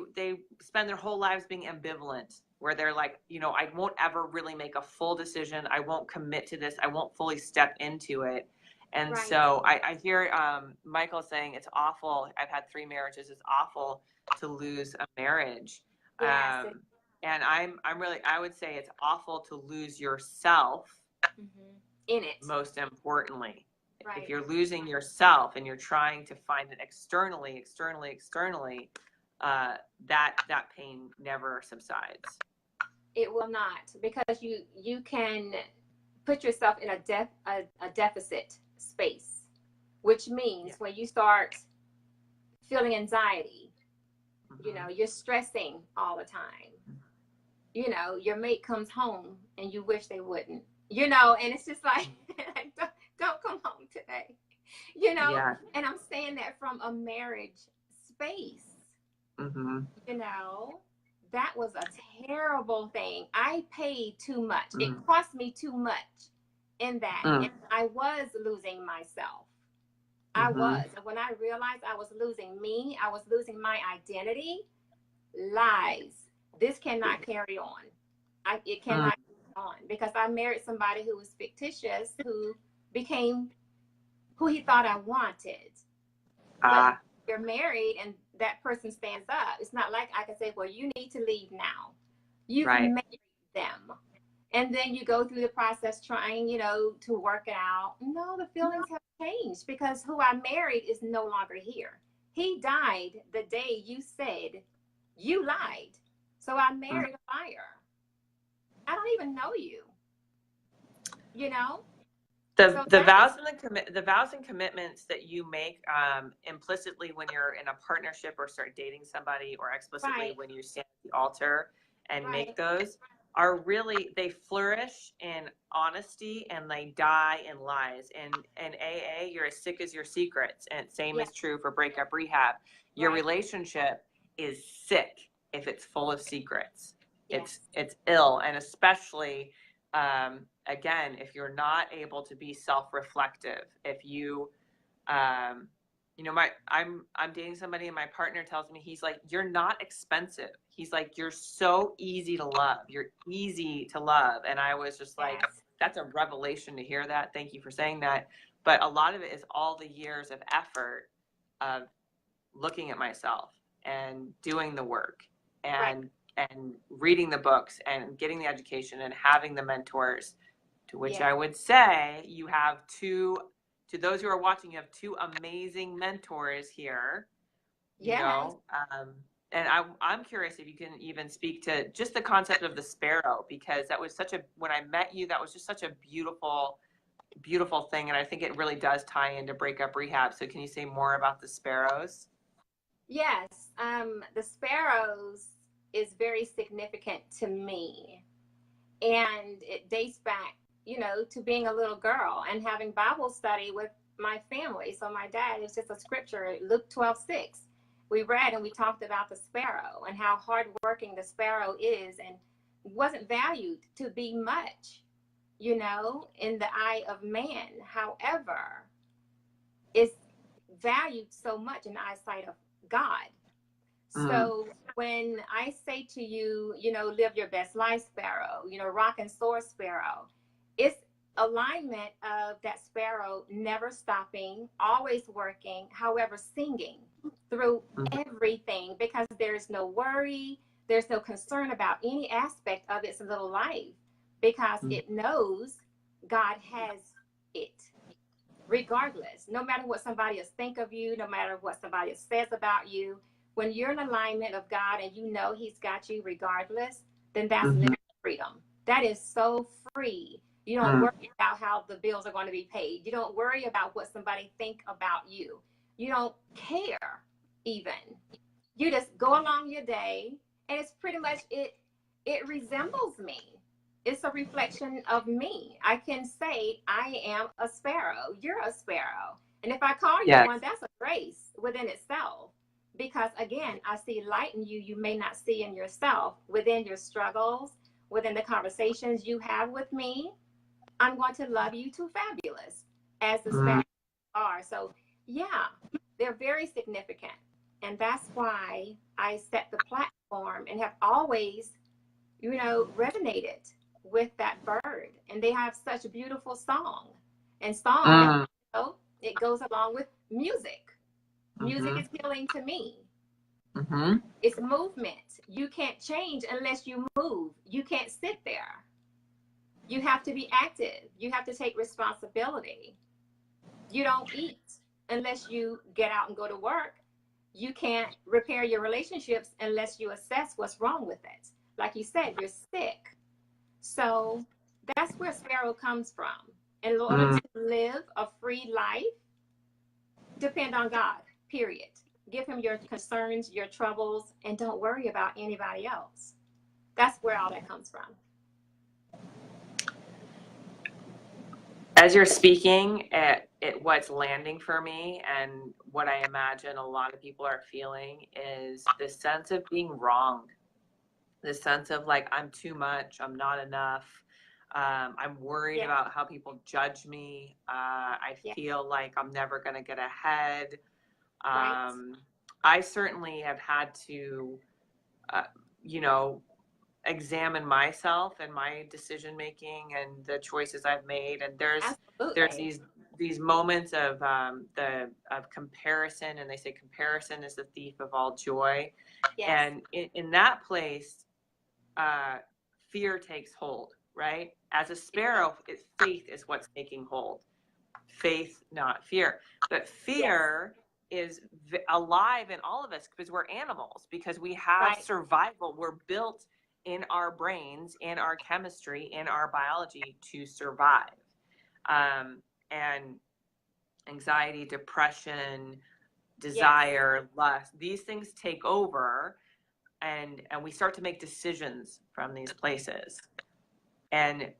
Speaker 2: spend their whole lives being ambivalent, where they're like, I won't ever really make a full decision. I won't commit to this. I won't fully step into it. And so I hear Michael saying it's awful. I've had 3 marriages. It's awful to lose a marriage.
Speaker 1: Yes.
Speaker 2: And I would say it's awful to lose yourself
Speaker 1: in it.
Speaker 2: Most importantly.
Speaker 1: Right.
Speaker 2: If you're losing yourself and you're trying to find it externally, that pain never subsides. It
Speaker 1: will not, because you can put yourself in a deficit space, which means when you start feeling anxiety, you're stressing all the time. Your mate comes home and you wish they wouldn't. And it's just like, don't come home today. And I'm saying that from a marriage space. That was a terrible thing. I paid too much. It cost me too much in that. And I was losing myself. I was. And when I realized I was losing me, I was losing my identity, lies. This cannot carry on. It cannot carry on, because I married somebody who was fictitious, who became who he thought I wanted. But you're married and that person stands up. It's not like I can say, well, you need to leave now. You've married them. And then you go through the process trying, to work it out. No, the feelings have changed, because who I married is no longer here. He died the day you said You lied. So I married a liar. I don't even know you, you know? So
Speaker 2: The
Speaker 1: that
Speaker 2: vows
Speaker 1: is
Speaker 2: and the vows and commitments that you make implicitly when you're in a partnership or start dating somebody, or explicitly
Speaker 1: right,
Speaker 2: when you stand at the altar and make
Speaker 1: right.
Speaker 2: those, are really, they flourish in honesty and they die in lies. In AA, you're as sick as your secrets, and same
Speaker 1: Yeah,
Speaker 2: is true for breakup rehab. Your
Speaker 1: right.
Speaker 2: relationship is sick if it's full of secrets.
Speaker 1: Yes.
Speaker 2: It's ill, and especially again, if you're not able to be self-reflective, if you, you know, I'm dating somebody and my partner tells me, he's like, you're not expensive. He's like, you're so easy to love. You're easy to love. And I was just like,
Speaker 1: Yes.
Speaker 2: that's a revelation to hear that. Thank you for saying that. But a lot of it is all the years of effort of looking at myself and doing the work
Speaker 1: Right.
Speaker 2: and reading the books and getting the education and having the mentors, to which
Speaker 1: Yes.
Speaker 2: I would say you have two, to those who are watching, you have two amazing mentors here, you
Speaker 1: Yes.
Speaker 2: know. And I'm curious if you can even speak to just the concept of the sparrow, because that was such a, when I met you, that was just such a beautiful, beautiful thing. And I think it really does tie into breakup rehab. So can you say more about the sparrows?
Speaker 1: Yes. The sparrows is very significant to me. And it dates back, to being a little girl and having Bible study with my family. So my dad, it's just a scripture, Luke 12:6. We read and we talked about the sparrow and how hardworking the sparrow is and wasn't valued to be much, in the eye of man. However, it's valued so much in the eyesight of God.
Speaker 2: Mm.
Speaker 1: So when I say to you, live your best life, sparrow, rock and soar, sparrow, it's alignment of that sparrow never stopping, always working, however, singing through everything, because there's no worry, there's no concern about any aspect of its little life, because it knows God has it. Regardless, no matter what somebody else think of you, no matter what somebody else says about you, when you're in alignment of God and you know He's got you regardless, then that's living freedom. That is so free. You don't worry about how the bills are going to be paid. You don't worry about what somebody think about you. You don't care even. You just go along your day, and it's pretty much it. It resembles me. It's a reflection of me. I can say I am a sparrow. You're a sparrow. And if I call you
Speaker 2: Yes.
Speaker 1: one, that's a grace within itself. Because again, I see light in you you may not see in yourself, within your struggles, within the conversations you have with me. I'm going to love you too fabulous, as the sparrows are. So yeah, they're very significant. And that's why I set the platform and have always, resonated with that bird. And they have such a beautiful song. And song, it goes along with music. Music is healing to me. It's movement. You can't change unless you move. You can't sit there. You have to be active. You have to take responsibility. You don't eat unless you get out and go to work. You can't repair your relationships unless you assess what's wrong with it. Like you said, you're sick. So that's where sparrow comes from. In order to live a free life, depend on God, period. Give Him your concerns, your troubles, and don't worry about anybody else. That's where all that comes from.
Speaker 2: As you're speaking, what's landing for me, and what I imagine a lot of people are feeling, is this sense of being wronged. This sense of like, I'm too much, I'm not enough. I'm worried about how people judge me. I feel like I'm never going to get ahead. I certainly have had to, you know, examine myself and my decision making and the choices I've made. And there's these moments of of comparison, and they say comparison is the thief of all joy. And in that place, fear takes hold, right? As a sparrow, faith is what's taking hold. Faith, not fear. But fear alive in all of us because we're animals, because we have survival. We're built in our brains, in our chemistry, in our biology to survive. And anxiety, depression, desire, lust, these things take over, and we start to make decisions from these places. And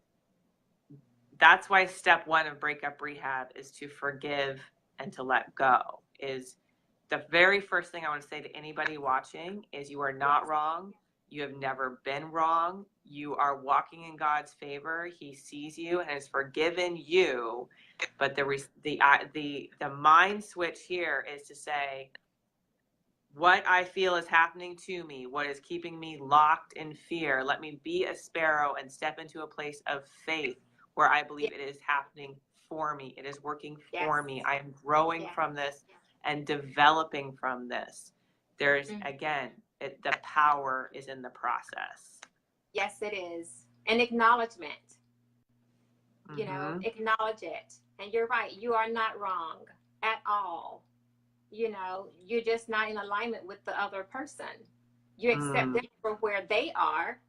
Speaker 2: that's why step one of breakup rehab is to forgive and to let go. Is the very first thing I want to say to anybody watching is you are not wrong. You have never been wrong. You are walking in God's favor. He sees you and has forgiven you. But the mind switch here is to say, what I feel is happening to me, what is keeping me locked in fear, let me be a sparrow and step into a place of faith where I believe it is happening for me. It is working for me. I am growing from this and developing from this. There's, again, the power is in the process.
Speaker 1: Yes, it is. And acknowledgement. You know, acknowledge it. And you're right. You are not wrong at all. You know, you're just not in alignment with the other person. You accept them for where they are,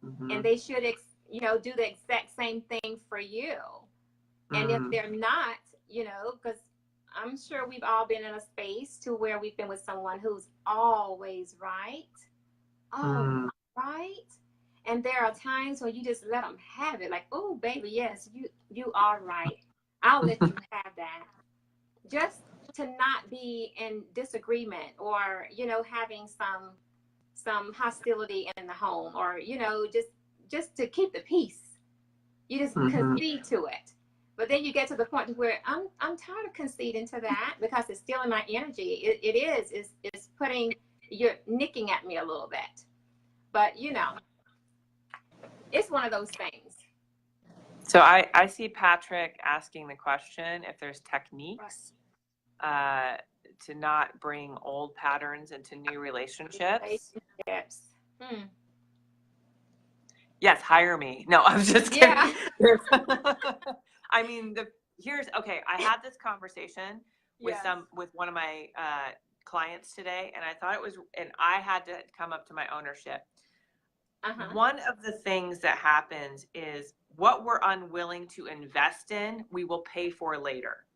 Speaker 1: and they should, do the exact same thing for you. And if they're not, because I'm sure we've all been in a space to where we've been with someone who's always right. Right. And there are times when you just let them have it. Like, oh, baby, yes, you are right. I'll let you have that. Just to not be in disagreement or, having some hostility in the home, or, just to keep the peace. You just concede to it. But then you get to the point where I'm tired of conceding to that because it's stealing my energy. It's you're nicking at me a little bit. But, it's one of those things.
Speaker 2: So I see Patrick asking the question if there's techniques to not bring old patterns into new relationships. Yes, hire me. No, I'm just kidding. Yeah. I mean, I had this conversation with one of my clients today, and I thought and I had to come up to my ownership. One of the things that happens is what we're unwilling to invest in, we will pay for later.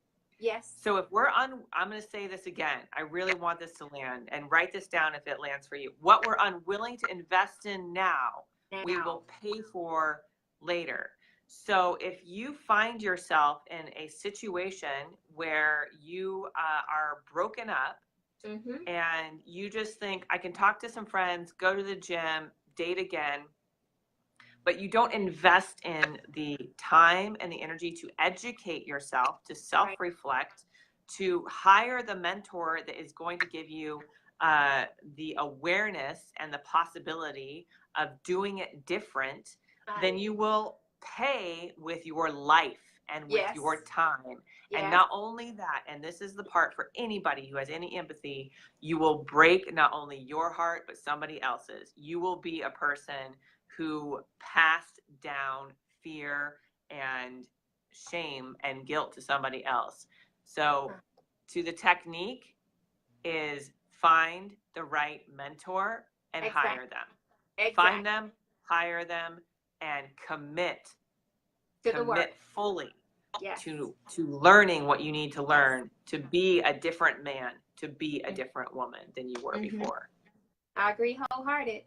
Speaker 1: Yes.
Speaker 2: So if I'm going to say this again. I really want this to land, and write this down if it lands for you. What we're unwilling to invest in now, we will pay for later. So if you find yourself in a situation where you are broken up and you just think, I can talk to some friends, go to the gym, date again, but you don't invest in the time and the energy to educate yourself, to self-reflect, to hire the mentor that is going to give you the awareness and the possibility of doing it different, then you will pay with your life and with your time. And not only that, and this is the part for anybody who has any empathy, you will break not only your heart, but somebody else's. You will be a person who passed down fear and shame and guilt to somebody else. So to the technique is find the right mentor and hire them. Find them, hire them, and commit fully to learning what you need to learn to be a different man, to be a different woman than you were before.
Speaker 1: I agree wholehearted.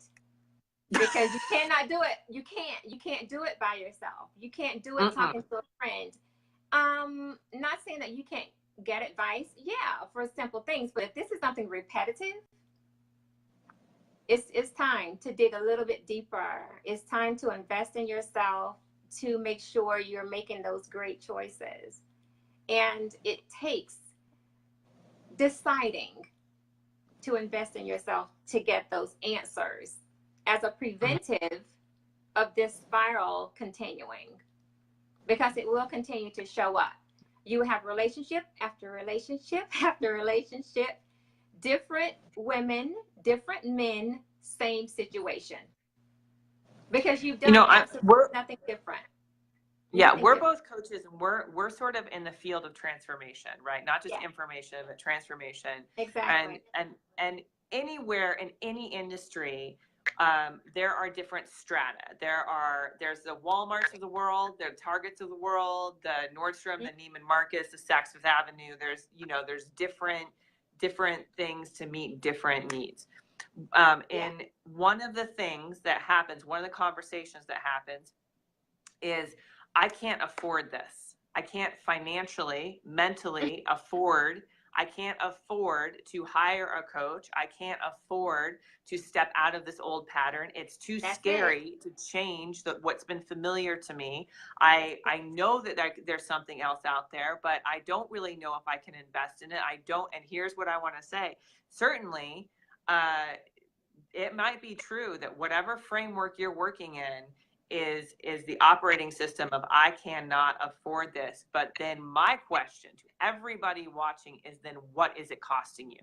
Speaker 1: Because you cannot do it. You can't do it by yourself. You can't do it talking to a friend. Not saying that you can't get advice, for simple things, but if this is something repetitive, it's time to dig a little bit deeper. It's time to invest in yourself to make sure you're making those great choices. And it takes deciding to invest in yourself to get those answers as a preventive of this spiral continuing, because it will continue to show up. You have relationship after relationship after relationship, different women, different men, same situation, because you've done nothing different.
Speaker 2: Yeah, we're both coaches, and we're sort of in the field of transformation, right? Not just
Speaker 1: Yeah.
Speaker 2: information, but transformation.
Speaker 1: Exactly.
Speaker 2: And anywhere in any industry, there are different strata. There's the Walmarts of the world, the Targets of the world, the Nordstrom, the Neiman Marcus, the Saks Fifth Avenue. There's different things to meet different needs. And one of the things that happens, one of the conversations that happens is, I can't afford this. I can't financially, mentally afford. I can't afford to hire a coach. I can't afford to step out of this old pattern. It's too scary to change what's been familiar to me. I know that there's something else out there, but I don't really know if I can invest in it. I don't. And here's what I want to say. Certainly, it might be true that whatever framework you're working in is the operating system of, I cannot afford this. But then my question to everybody watching is, then what is it costing you?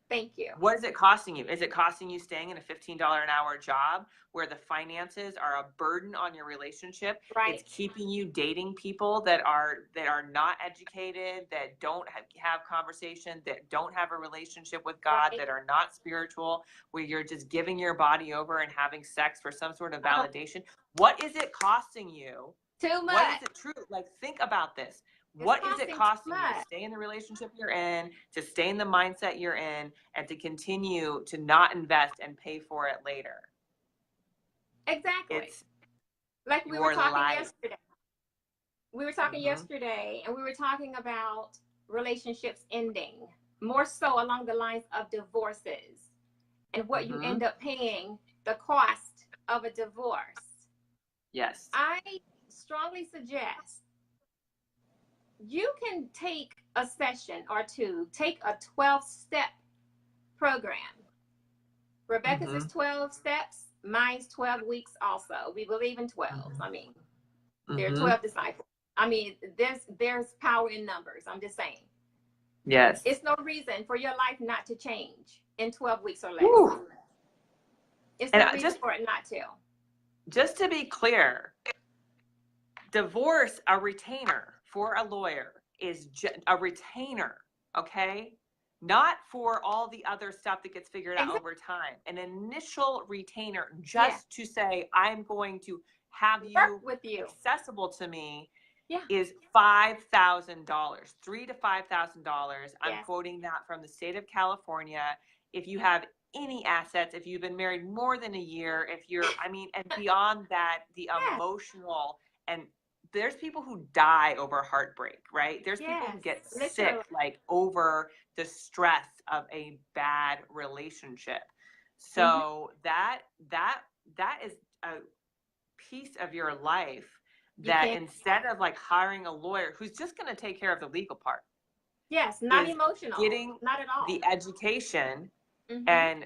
Speaker 1: Thank you.
Speaker 2: What is it costing you? Is it costing you staying in a $15 an hour job where the finances are a burden on your relationship?
Speaker 1: Right.
Speaker 2: It's keeping you dating people that are not educated, that don't have conversation, that don't have a relationship with God, that are not spiritual, where you're just giving your body over and having sex for some sort of validation. What is it costing you?
Speaker 1: Too much.
Speaker 2: What is it true? Like, think about this. What is it costing you to stay in the relationship you're in, to stay in the mindset you're in, and to continue to not invest and pay for it later?
Speaker 1: Exactly.
Speaker 2: It's
Speaker 1: like we were talking
Speaker 2: life.
Speaker 1: yesterday. We were talking yesterday, and we were talking about relationships ending, more so along the lines of divorces and what you end up paying, the cost of a divorce.
Speaker 2: Yes.
Speaker 1: I strongly suggest you can take a session or two, take a 12-step program. Rebekah's is 12 steps, mine's 12 weeks also. We believe in 12. I mean, there are 12 disciples. I mean, there's power in numbers. I'm just saying.
Speaker 2: Yes.
Speaker 1: It's no reason for your life not to change in 12 weeks or less.
Speaker 2: Ooh.
Speaker 1: It's no reason for it not to.
Speaker 2: Just to be clear, divorce, a retainer for a lawyer is a retainer, okay? Not for all the other stuff that gets figured out over time. An initial retainer just to say, I'm going to have you
Speaker 1: with you,
Speaker 2: accessible to me, is $5,000, $3,000 to $5,000. I'm quoting that from the state of California. If you have any assets, if you've been married more than a year, if you're, and beyond that, the emotional, and there's people who die over heartbreak, right? There's people who get sick, like, over the stress of a bad relationship. So that is a piece of your life that instead of like hiring a lawyer who's just going to take care of the legal part.
Speaker 1: Yes, not emotional.
Speaker 2: Getting
Speaker 1: not at all.
Speaker 2: The education and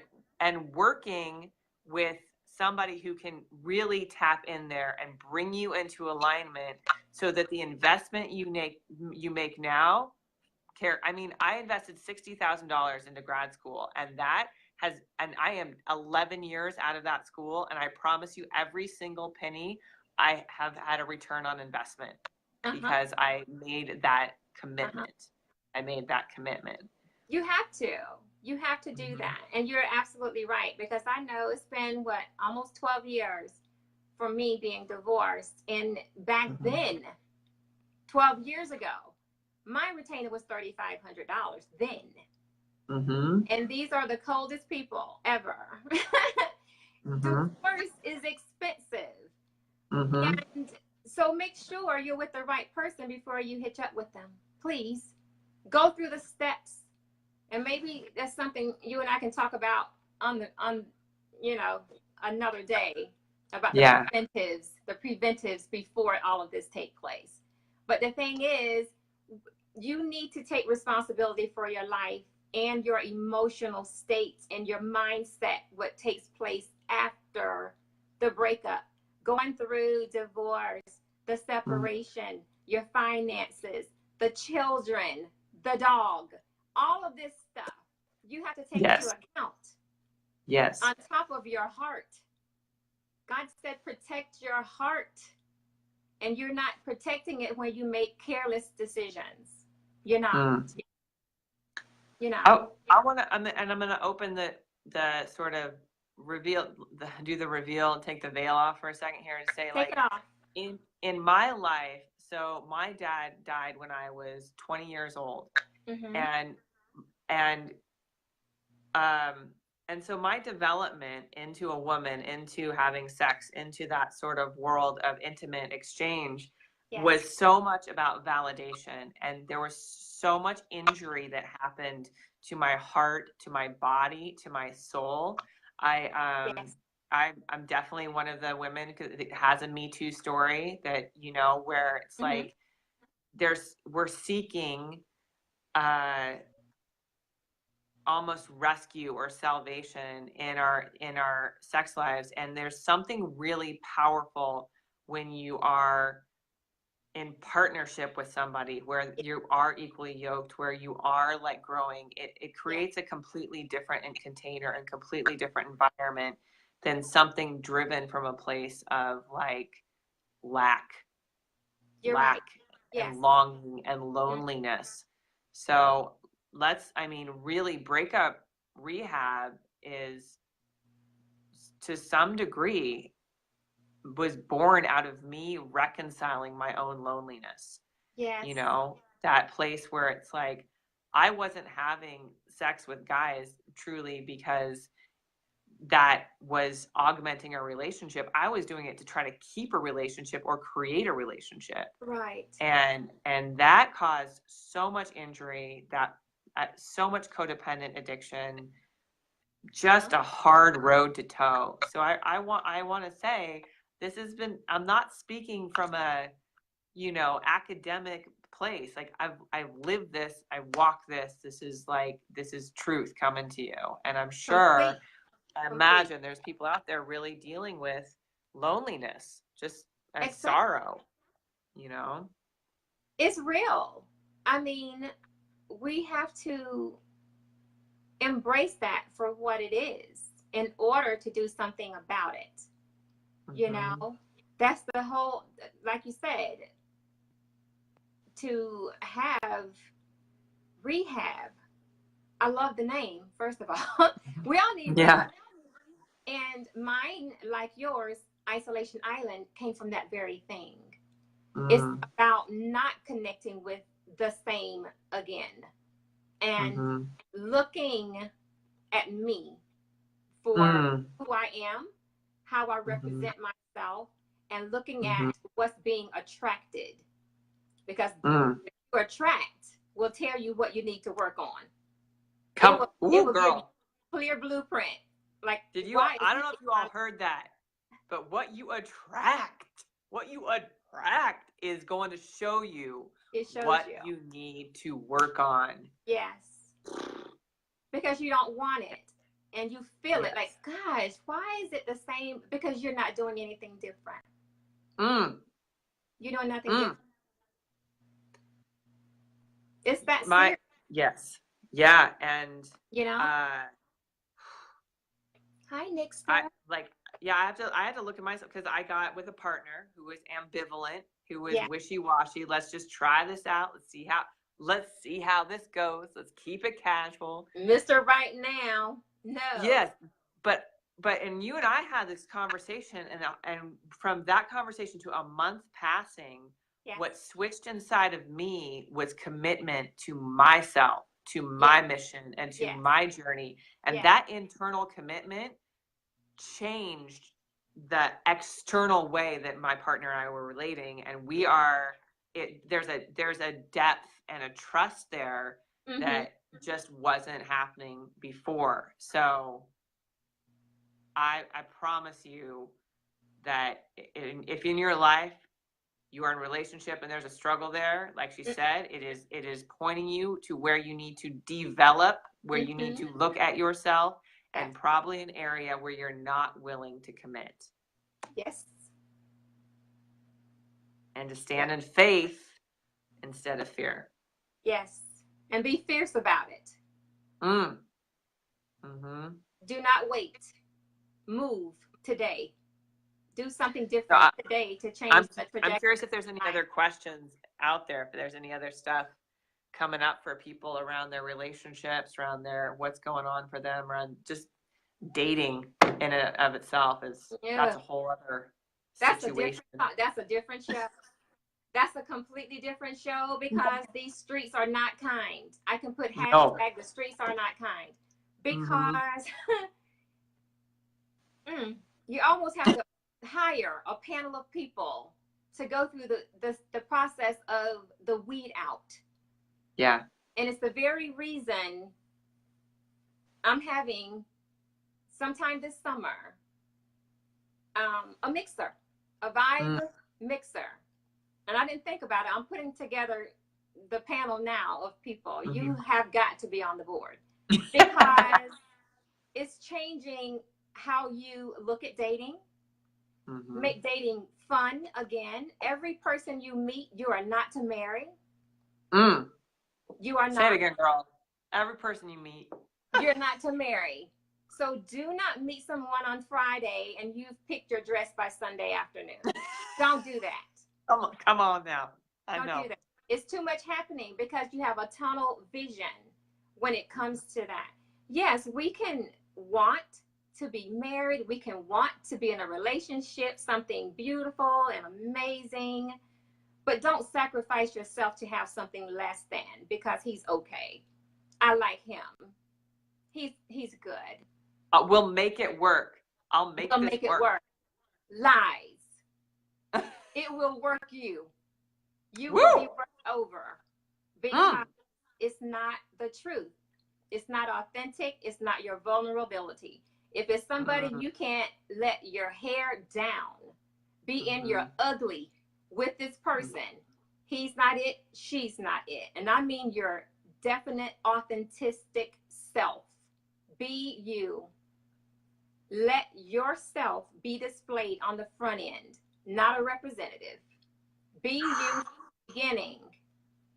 Speaker 2: working with somebody who can really tap in there and bring you into alignment so that the investment you make now I invested $60,000 into grad school, and I am 11 years out of that school, and I promise you every single penny I have had a return on investment because I made that commitment. I made that commitment.
Speaker 1: You have to do that. And you're absolutely right, because I know it's been almost 12 years for me being divorced. And back then, 12 years ago, my retainer was $3,500 then. And these are the coldest people ever. Divorce is expensive. And so make sure you're with the right person before you hitch up with them. Please go through the steps. And maybe that's something you and I can talk about on another day, about the preventives before all of this take place. But the thing is, you need to take responsibility for your life and your emotional states and your mindset, what takes place after the breakup, going through divorce, the separation, your finances, the children, the dog, all of this stuff you have to take into account.
Speaker 2: Yes.
Speaker 1: On top of your heart. God said, protect your heart. and you're not protecting it when you make careless decisions. You're not. You know.
Speaker 2: I want to, and I'm going to open the sort of do the reveal and take the veil off for a second here and say,
Speaker 1: Take
Speaker 2: like,
Speaker 1: it off.
Speaker 2: in my life, so my dad died when I was 20 years old. And so my development into a woman, into having sex, into that sort of world of intimate exchange was so much about validation. And there was so much injury that happened to my heart, to my body, to my soul. I'm definitely one of the women, because it has a Me Too story that, you know, where it's like we're seeking almost rescue or salvation in our sex lives. And there's something really powerful when you are in partnership with somebody where you are equally yoked, where you are like growing. It creates a completely different container and completely different environment than something driven from a place of like lack.
Speaker 1: You're right.
Speaker 2: And longing and loneliness. So really, breakup rehab is, to some degree, was born out of me reconciling my own loneliness.
Speaker 1: Yes.
Speaker 2: You know, that place where it's like, I wasn't having sex with guys truly because that was augmenting a relationship. I was doing it to try to keep a relationship or create a relationship.
Speaker 1: Right.
Speaker 2: And that caused so much injury, that so much codependent addiction, just a hard road to toe. So I want to say, this has been, I'm not speaking from a, you know, academic place. Like I've lived this, I walk this. This is truth coming to you. And I'm sure, I imagine there's people out there really dealing with loneliness, just and sorrow, you know?
Speaker 1: It's real. I mean, we have to embrace that for what it is in order to do something about it. You know, that's the whole, like you said, to have rehab. I love the name, first of all. We all need rehab. And mine, like yours, Isolation Island, came from that very thing. It's about not connecting with the same again and looking at me for who I am, how I represent myself, and looking at what's being attracted. Because you attract will tell you what you need to work on. It will give you clear blueprint. Like,
Speaker 2: I don't know if you all heard that, but what you attract is going to show you what you need to work on.
Speaker 1: Yes. Because you don't want it. And you feel it like, gosh, why is it the same? Because you're not doing anything different. You're doing nothing different. It's that serious.
Speaker 2: Yes. Yeah. And,
Speaker 1: you know, hi, Nick.
Speaker 2: I had to look at myself, because I got with a partner who was ambivalent, who was wishy-washy. Let's just try this out. Let's see how this goes. Let's keep it casual.
Speaker 1: Mr. Right Now. No.
Speaker 2: Yes. But and you and I had this conversation, and from that conversation to a month passing, what switched inside of me was commitment to myself, to my mission, and to my journey. And that internal commitment changed the external way that my partner and I were relating. And there's a depth and a trust there that just wasn't happening before. So I promise you that if in your life you are in a relationship and there's a struggle there, like she said, it is pointing you to where you need to develop, where you need to look at yourself, and probably an area where you're not willing to commit.
Speaker 1: Yes.
Speaker 2: And to stand in faith instead of fear.
Speaker 1: Yes. And be fierce about it. Do not wait. Move today. do something different today to change the trajectory.
Speaker 2: I'm curious if there's any other questions out there, if there's any other stuff coming up for people around their relationships, around their what's going on for them, around just dating in and of itself is that's a whole other situation.
Speaker 1: That's a different show. That's a completely different show because these streets are not kind. I can put hashtag the streets are not kind because you almost have to hire a panel of people to go through the process of the weed out.
Speaker 2: Yeah.
Speaker 1: And it's the very reason I'm having sometime this summer a mixer, a vibe mixer. And I didn't think about it. I'm putting together the panel now of people. You have got to be on the board because it's changing how you look at dating, make dating fun again. Every person you meet, you are not to marry. You are not.
Speaker 2: Say it again, girl. Every person you meet,
Speaker 1: you're not to marry. So do not meet someone on Friday and you've picked your dress by Sunday afternoon. Don't do that.
Speaker 2: Come on now.
Speaker 1: Don't do that. It's too much happening because you have a tunnel vision when it comes to that. Yes, we can want to be married. We can want to be in a relationship, something beautiful and amazing. But don't sacrifice yourself to have something less than because he's okay. I like him. He's good.
Speaker 2: We'll make it work. We'll make it work.
Speaker 1: Lies. It will work you. You will be worked over because it's not the truth. It's not authentic. It's not your vulnerability. If it's somebody you can't let your hair down, be in your ugly with this person, he's not it, she's not it. And I mean your definite authentic self. Be you. Let yourself be displayed on the front end, not a representative. Be you beginning.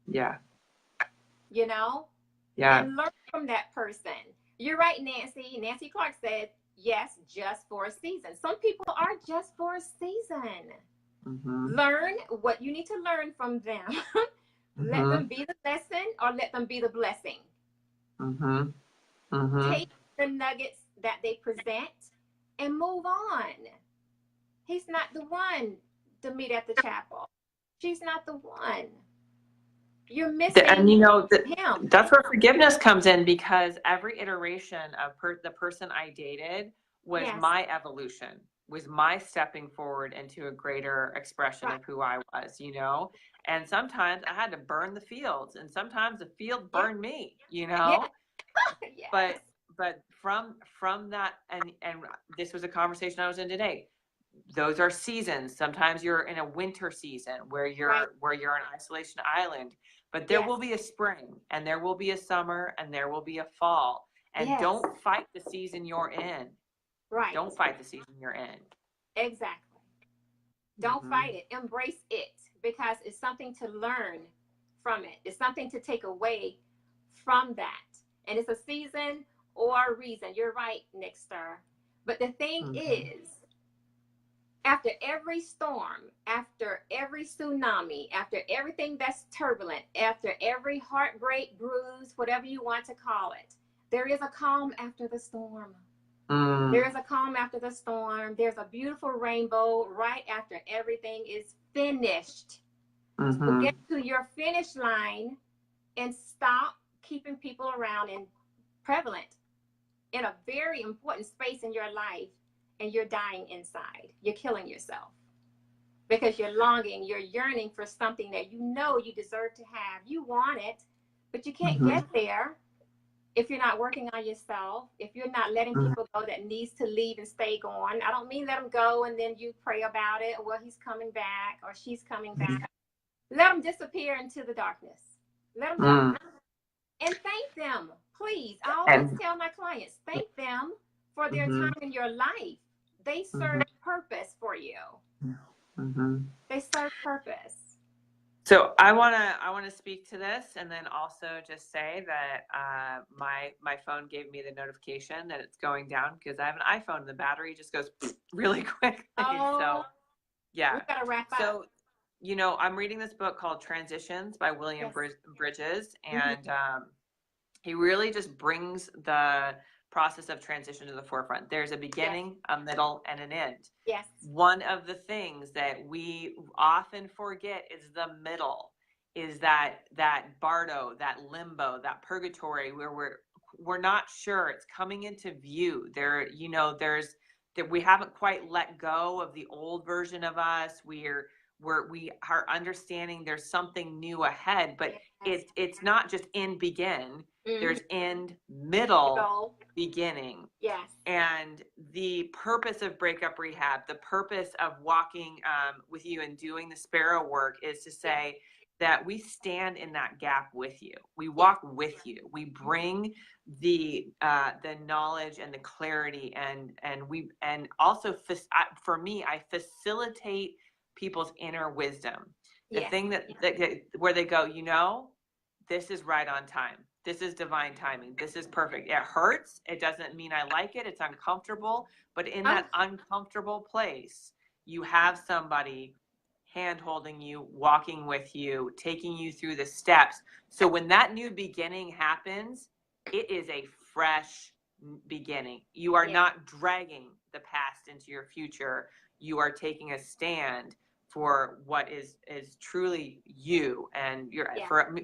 Speaker 2: Yeah.
Speaker 1: You know?
Speaker 2: Yeah.
Speaker 1: And learn from that person. You're right, Nancy. Nancy Clark said, yes, just for a season. Some people are just for a season. Learn what you need to learn from them. Let them be the lesson or let them be the blessing. Take the nuggets that they present and move on. He's not the one to meet at the chapel. She's not the one. You're missing him.
Speaker 2: That's where forgiveness comes in because every iteration of the person I dated was my evolution, was my stepping forward into a greater expression of who I was, you know? And sometimes I had to burn the fields and sometimes the field burned me, you know? But from that, and this was a conversation I was in today. Those are seasons. Sometimes you're in a winter season where you're an isolation island, but there will be a spring and there will be a summer and there will be a fall. And don't fight the season you're in.
Speaker 1: Right.
Speaker 2: Don't fight the season you're in.
Speaker 1: Exactly. Don't fight it. Embrace it because it's something to learn from it. It's something to take away from that. And it's a season or a reason. You're right, Nixter. But the thing is, after every storm, after every tsunami, after everything that's turbulent, after every heartbreak, bruise, whatever you want to call it, there is a calm after the storm. There is a calm after the storm. There's a beautiful rainbow right after everything is finished. So get to your finish line and stop keeping people around and prevalent in a very important space in your life, and you're dying inside. You're killing yourself because you're longing, you're yearning for something that you know you deserve to have. You want it, but you can't get there if you're not working on yourself, if you're not letting people go that needs to leave and stay gone. I don't mean let them go and then you pray about it, well, he's coming back or she's coming back. Let them disappear into the darkness. Let them go. And thank them, please. I always tell my clients, thank them for their time in your life. They serve purpose for you. They serve purpose.
Speaker 2: So I wanna speak to this, and then also just say that my phone gave me the notification that it's going down because I have an iPhone and the battery just goes really quickly.
Speaker 1: Oh,
Speaker 2: So yeah.
Speaker 1: we gotta wrap up.
Speaker 2: So I'm reading this book called Transitions by William
Speaker 1: Yes.
Speaker 2: Bridges, and he really just brings the process of transition to the forefront. There's a beginning, a middle, and an end.
Speaker 1: Yes.
Speaker 2: One of the things that we often forget is the middle, is that bardo, that limbo, that purgatory where we're not sure. It's coming into view. There's that we haven't quite let go of the old version of us. We are understanding there's something new ahead, but it's not just end, begin. There's end, middle, beginning.
Speaker 1: Yes.
Speaker 2: And the purpose of Breakup Rehab, the purpose of walking with you and doing the sparrow work is to say that we stand in that gap with you. We walk with you. We bring the knowledge and the clarity, and also for me, I facilitate people's inner wisdom. The thing that where they go, this is right on time. This is divine timing. This is perfect. It hurts. It doesn't mean I like it. It's uncomfortable. But in that uncomfortable place, you have somebody hand holding you, walking with you, taking you through the steps. So when that new beginning happens, it is a fresh beginning. You are not dragging the past into your future. You are taking a stand for what is truly you. And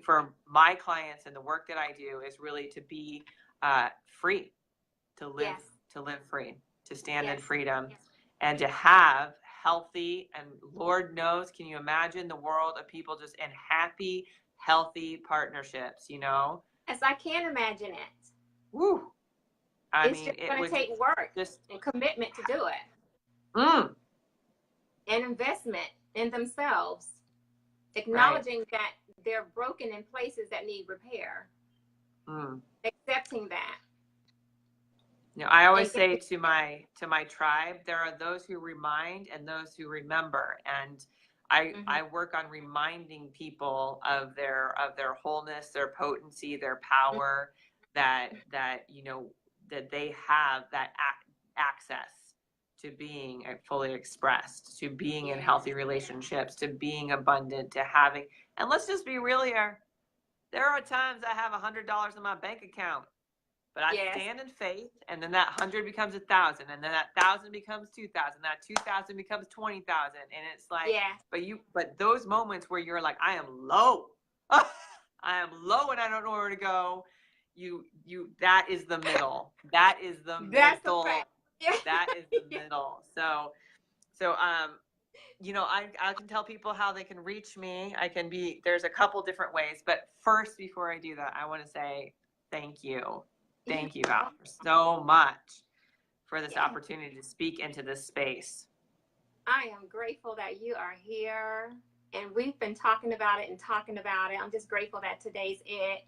Speaker 2: for my clients, and the work that I do is really to be free, to live free, to stand in freedom, and to have healthy, and Lord knows, can you imagine the world of people just in happy, healthy partnerships,
Speaker 1: As I can imagine it.
Speaker 2: Woo.
Speaker 1: It's just going to take work and commitment to do it. And investment in themselves, acknowledging that they're broken in places that need repair, accepting that.
Speaker 2: I always say to my tribe, there are those who remind and those who remember, and I work on reminding people of their wholeness, their potency, their power, that they have that access to being fully expressed, to being in healthy relationships, to being abundant, to having, and let's just be real here. There are times I have $100 in my bank account, but I stand in faith, and then that 100 becomes 1,000, and then that 1,000 becomes 2,000, that 2,000 becomes 20,000, and it's like, but those moments where you're like, I am low, I am low, and I don't know where to go. That is the middle. That is the middle. That is the middle. So, I can tell people how they can reach me. There's a couple different ways, but first, before I do that, I want to say thank you. Thank you, Val, so much for this opportunity to speak into this space.
Speaker 1: I am grateful that you are here, and we've been talking about it. I'm just grateful that today's it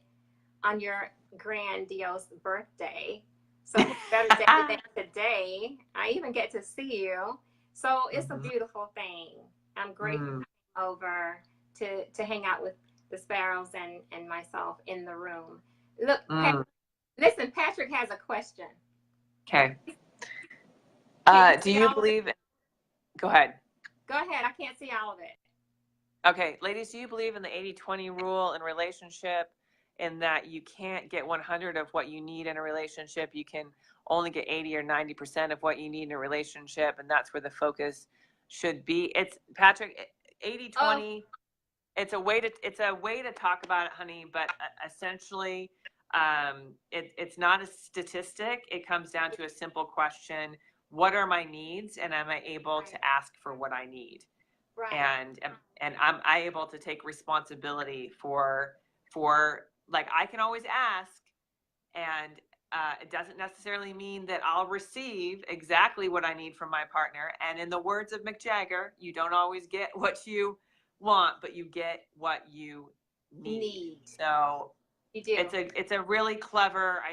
Speaker 1: on your grandiose birthday. So better day than today. I even get to see you. So it's a beautiful thing. I'm grateful to come over to hang out with the Sparrows and myself in the room. Look, listen, Patrick has a question.
Speaker 2: Okay. Do you believe... Go ahead.
Speaker 1: Go ahead. I can't see all of it.
Speaker 2: Okay. Ladies, do you believe in the 80-20 rule in relationship, in that you can't get 100 of what you need in a relationship? You can only get 80 or 90% of what you need in a relationship, and that's where the focus should be. It's, Patrick, 80-20. It's a way to talk about it, honey, but essentially it's not a statistic. It comes down to a simple question: what are my needs, and am I able to ask for what I need? And am I able to take responsibility for like, I can always ask, and it doesn't necessarily mean that I'll receive exactly what I need from my partner. And in the words of Mick Jagger, you don't always get what you want, but you get what you need. So you do. It's a really clever,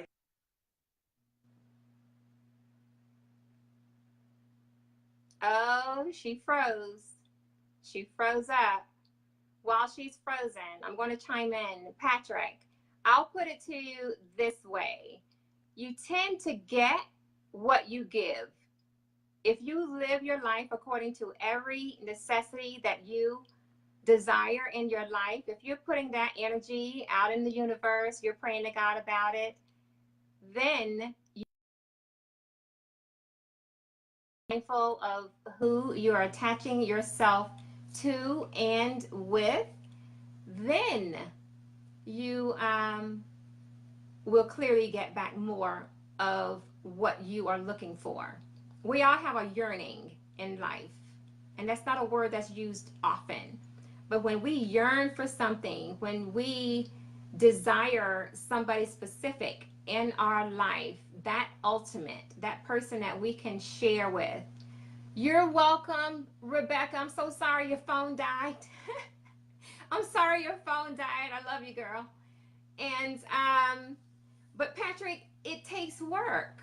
Speaker 1: Oh, she froze. She froze up. while she's frozen, I'm going to chime in. Patrick, I'll put it to you this way. You tend to get what you give. If you live your life according to every necessity that you desire in your life, if you're putting that energy out in the universe, you're praying to God about it, then you're mindful of who you are attaching yourself to and with, then you will clearly get back more of what you are looking for. We all have a yearning in life, and that's not a word that's used often. But when we yearn for something, when we desire somebody specific in our life, that ultimate, that person that we can share with. You're welcome, Rebecca. I'm so sorry your phone died. I'm sorry your phone died. I love you, girl. And but Patrick, it takes work,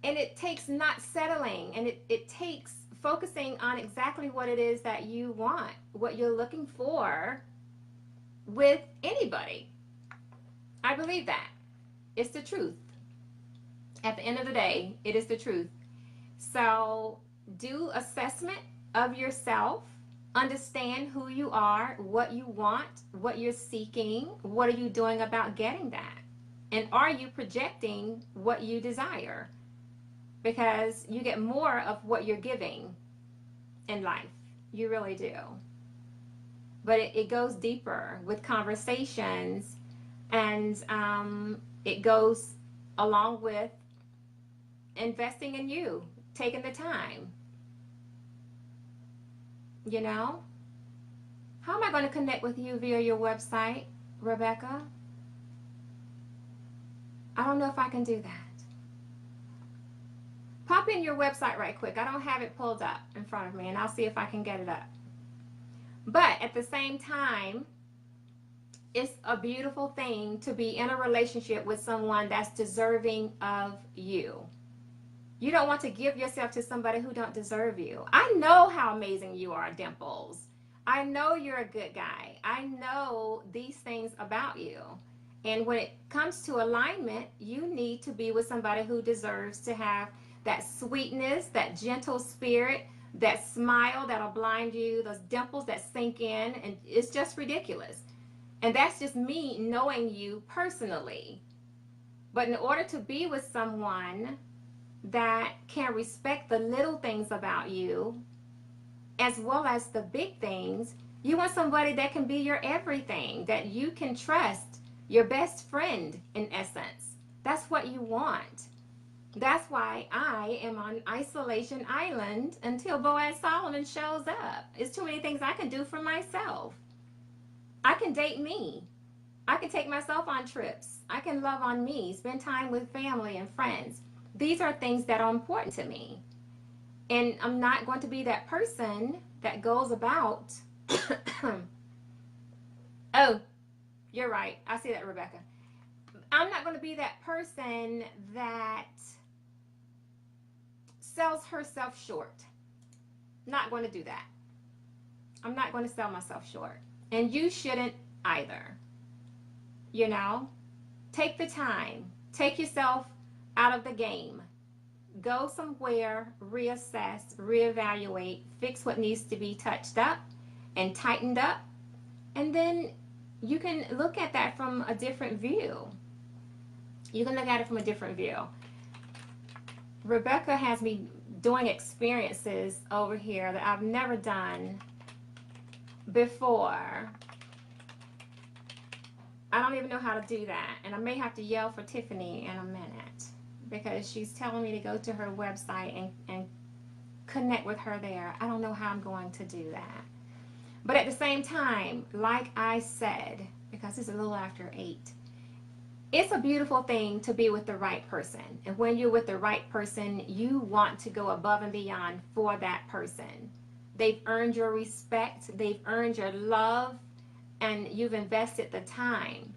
Speaker 1: and it takes not settling, and it takes focusing on exactly what it is that you want, what you're looking for with anybody. I believe that. It's the truth. At the end of the day, it is the truth. So do assessment of yourself. Understand who you are, what you want, what you're seeking. What are you doing about getting that? And are you projecting what you desire? Because you get more of what you're giving in life. You really do. But it goes deeper with conversations, and it goes along with investing in you, taking the time. You know? How am I going to connect with you via your website, Rebecca? I don't know if I can do that. Pop in your website right quick. I don't have it pulled up in front of me, and I'll see if I can get it up. But at the same time, it's a beautiful thing to be in a relationship with someone that's deserving of you. You don't want to give yourself to somebody who don't deserve you. I know how amazing you are, Dimples. I know you're a good guy. I know these things about you. And when it comes to alignment, you need to be with somebody who deserves to have that sweetness, that gentle spirit, that smile that'll blind you, those dimples that sink in, and it's just ridiculous. And that's just me knowing you personally. But in order to be with someone that can respect the little things about you as well as the big things, you want somebody that can be your everything, that you can trust, your best friend in essence. That's what you want. That's why I am on Isolation Island until Boaz Solomon shows up. It's too many things I can do for myself. I can date me. I can take myself on trips. I can love on me, spend time with family and friends. These are things that are important to me. And I'm not going to be that person that goes about. Oh, you're right. I see that, Rebecca. I'm not going to be that person that sells herself short. Not going to do that. I'm not going to sell myself short. And you shouldn't either. You know, take the time. Take yourself out of the game. Go somewhere, reassess, reevaluate, fix what needs to be touched up and tightened up. And then you can look at that from a different view. You can look at it from a different view. Rebecca has me doing experiences over here that I've never done before. I don't even know how to do that. And I may have to yell for Tiffany in a minute because she's telling me to go to her website and connect with her there. I don't know how I'm going to do that. But at the same time, like I said, because it's a little after 8, it's a beautiful thing to be with the right person. And when you're with the right person, you want to go above and beyond for that person. They've earned your respect. They've earned your love. And you've invested the time.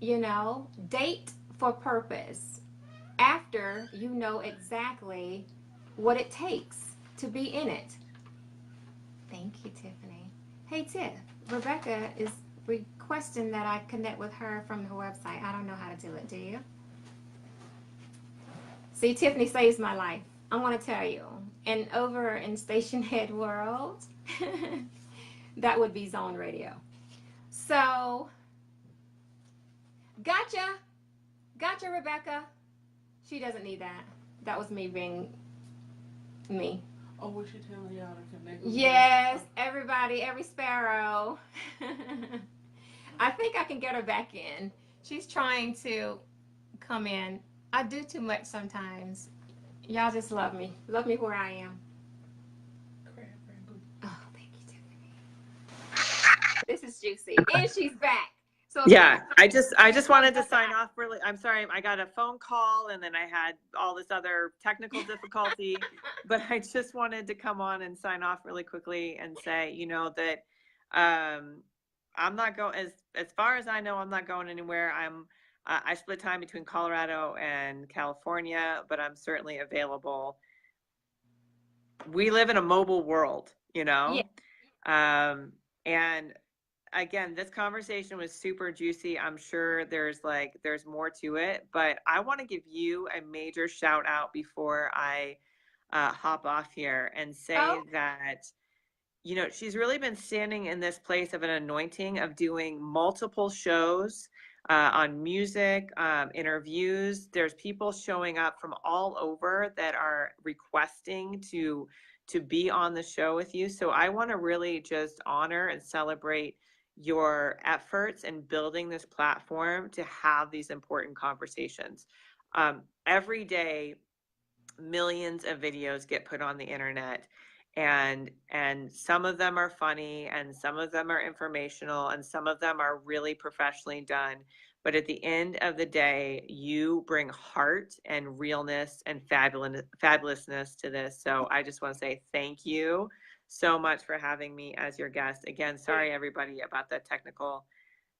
Speaker 1: You know, date for purpose after you know exactly what it takes to be in it. Thank you, Tiffany. Hey, Tiff, Rebecca is requesting that I connect with her from her website. I don't know how to do it. Do you? See, Tiffany saves my life. I want to tell you. And over in Station Head World, that would be Zone Radio. So, gotcha. Gotcha, Rebecca. She doesn't need that. That was me being me.
Speaker 3: Oh, was she telling y'all to connect with
Speaker 1: Yes, everybody, every sparrow. I think I can get her back in. She's trying to come in. I do too much sometimes. Y'all just love me. Love me where I am. Oh, thank you, Tiffany. This is juicy. And she's back. So
Speaker 2: Yeah, I just wanted to sign off really. I'm sorry, I got a phone call and then I had all this other technical difficulty, but I just wanted to come on and sign off really quickly and say, you know, that I'm not going as far as I know, I'm not going anywhere. I split time between Colorado and California, but I'm certainly available. We live in a mobile world, you know?
Speaker 1: Yeah.
Speaker 2: And again, this conversation was super juicy. I'm sure there's more to it, but I want to give you a major shout out before I hop off here and say that, you know, she's really been standing in this place of an anointing of doing multiple shows on music, interviews. There's people showing up from all over that are requesting to be on the show with you. So I want to really just honor and celebrate your efforts in building this platform to have these important conversations. Every day, millions of videos get put on the internet, and some of them are funny and some of them are informational and some of them are really professionally done. But at the end of the day, you bring heart and realness and fabulousness to this. So I just want to say thank you so much for having me as your guest. Again, sorry everybody about the technical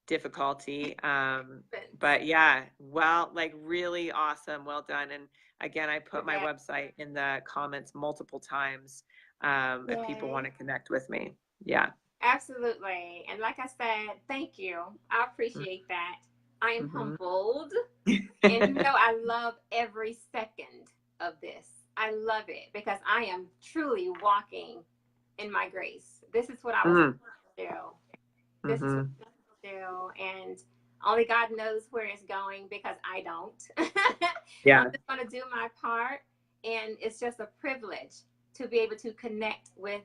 Speaker 2: difficulty. But yeah, well, like really awesome. Well done. And again, I put my website in the comments multiple times if people want to connect with me. Yeah.
Speaker 1: Absolutely. And like I said, thank you. I appreciate that. I am humbled. And you know, I love every second of this. I love it because I am truly walking in my grace. This is what I was to do. This is what I do. And only God knows where it's going because I don't.
Speaker 2: Yeah.
Speaker 1: I'm just going to do my part. And it's just a privilege to be able to connect with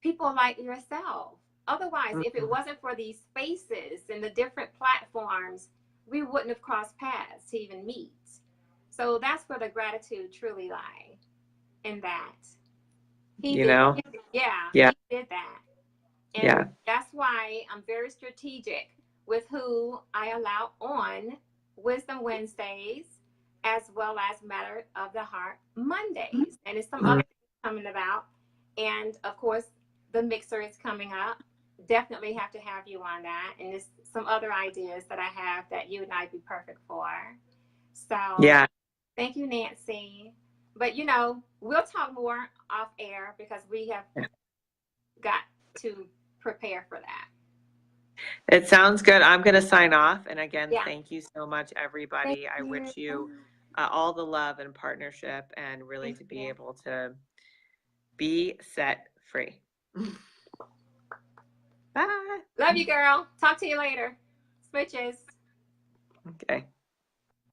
Speaker 1: people like yourself. Otherwise, if it wasn't for these spaces and the different platforms, we wouldn't have crossed paths to even meet. So that's where the gratitude truly lies, in that. He did that. He did that. And that's why I'm very strategic with who I allow on Wisdom Wednesdays, as well as Matter of the Heart Mondays. And it's some other things coming about. And of course, the mixer is coming up. Definitely have to have you on that. And there's some other ideas that I have that you and I'd be perfect for. So thank you, Nancy. But you know, we'll talk more off air because we have got to prepare for that.
Speaker 2: It sounds good. I'm going to sign off. And again, thank you so much, everybody. I wish you all the love and partnership and really to be able to be set free. Bye.
Speaker 1: Love you, girl. Talk to you later. Switches.
Speaker 2: Okay.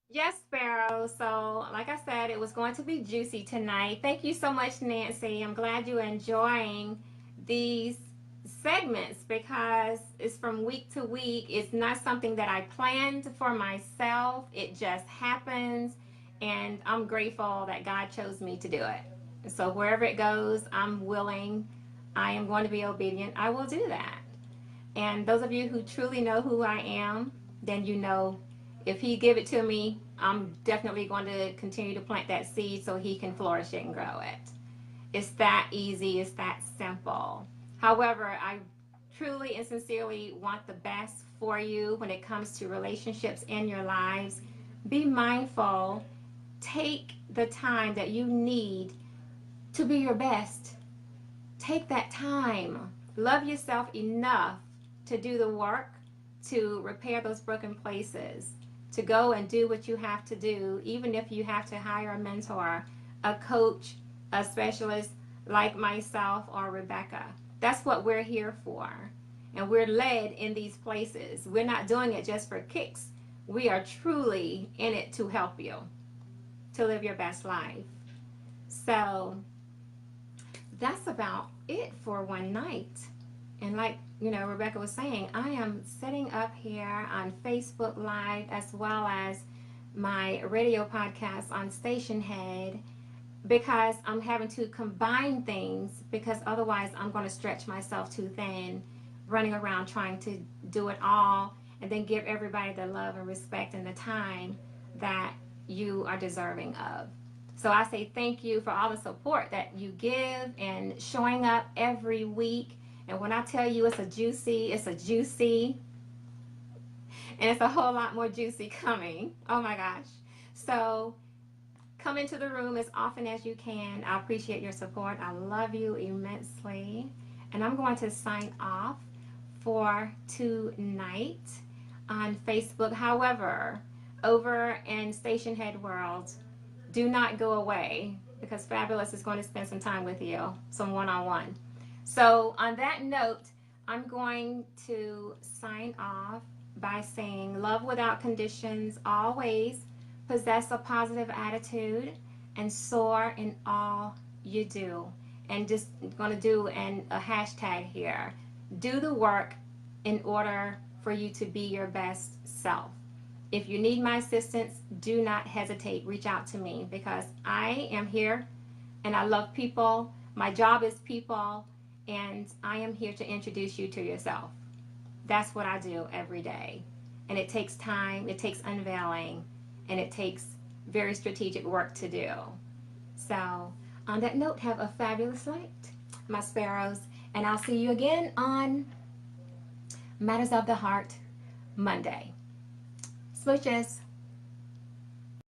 Speaker 1: Yes, Sparrow. So, like I said, it was going to be juicy tonight. Thank you so much, Nancy. I'm glad you're enjoying these segments because it's from week to week. It's not something that I planned for myself. It just happens. And I'm grateful that God chose me to do it. So, wherever it goes, I'm willing. I am going to be obedient. I will do that. And those of you who truly know who I am, then you know if he give it to me, I'm definitely going to continue to plant that seed so he can flourish it and grow it. It's that easy. It's that simple. However, I truly and sincerely want the best for you when it comes to relationships in your lives. Be mindful. Take the time that you need to be your best. Take that time. Love yourself enough to do the work to repair those broken places, to go and do what you have to do, even if you have to hire a mentor, a coach, a specialist like myself or Rebekah. That's what we're here for. And we're led in these places. We're not doing it just for kicks. We are truly in it to help you to live your best life. So that's about it for one night. And like, Rebekah was saying, I am setting up here on Facebook Live as well as my radio podcast on Station Head, because I'm having to combine things, because otherwise I'm going to stretch myself too thin running around trying to do it all and then give everybody the love and respect and the time that you are deserving of. So I say thank you for all the support that you give and showing up every week. And when I tell you it's a juicy, and it's a whole lot more juicy coming. Oh my gosh. So come into the room as often as you can. I appreciate your support. I love you immensely. And I'm going to sign off for tonight on Facebook. However, over in Station Head World, do not go away, because Fabulous is going to spend some time with you, some one-on-one. So on that note, I'm going to sign off by saying, love without conditions always, possess a positive attitude, and soar in all you do. And just going to do a hashtag here. Do the work in order for you to be your best self. If you need my assistance, do not hesitate. Reach out to me, because I am here and I love people. My job is people, and I am here to introduce you to yourself. That's what I do every day. And it takes time, it takes unveiling, and it takes very strategic work to do. So on that note, have a fabulous night, my sparrows, and I'll see you again on Matters of the Heart Monday. Smooches.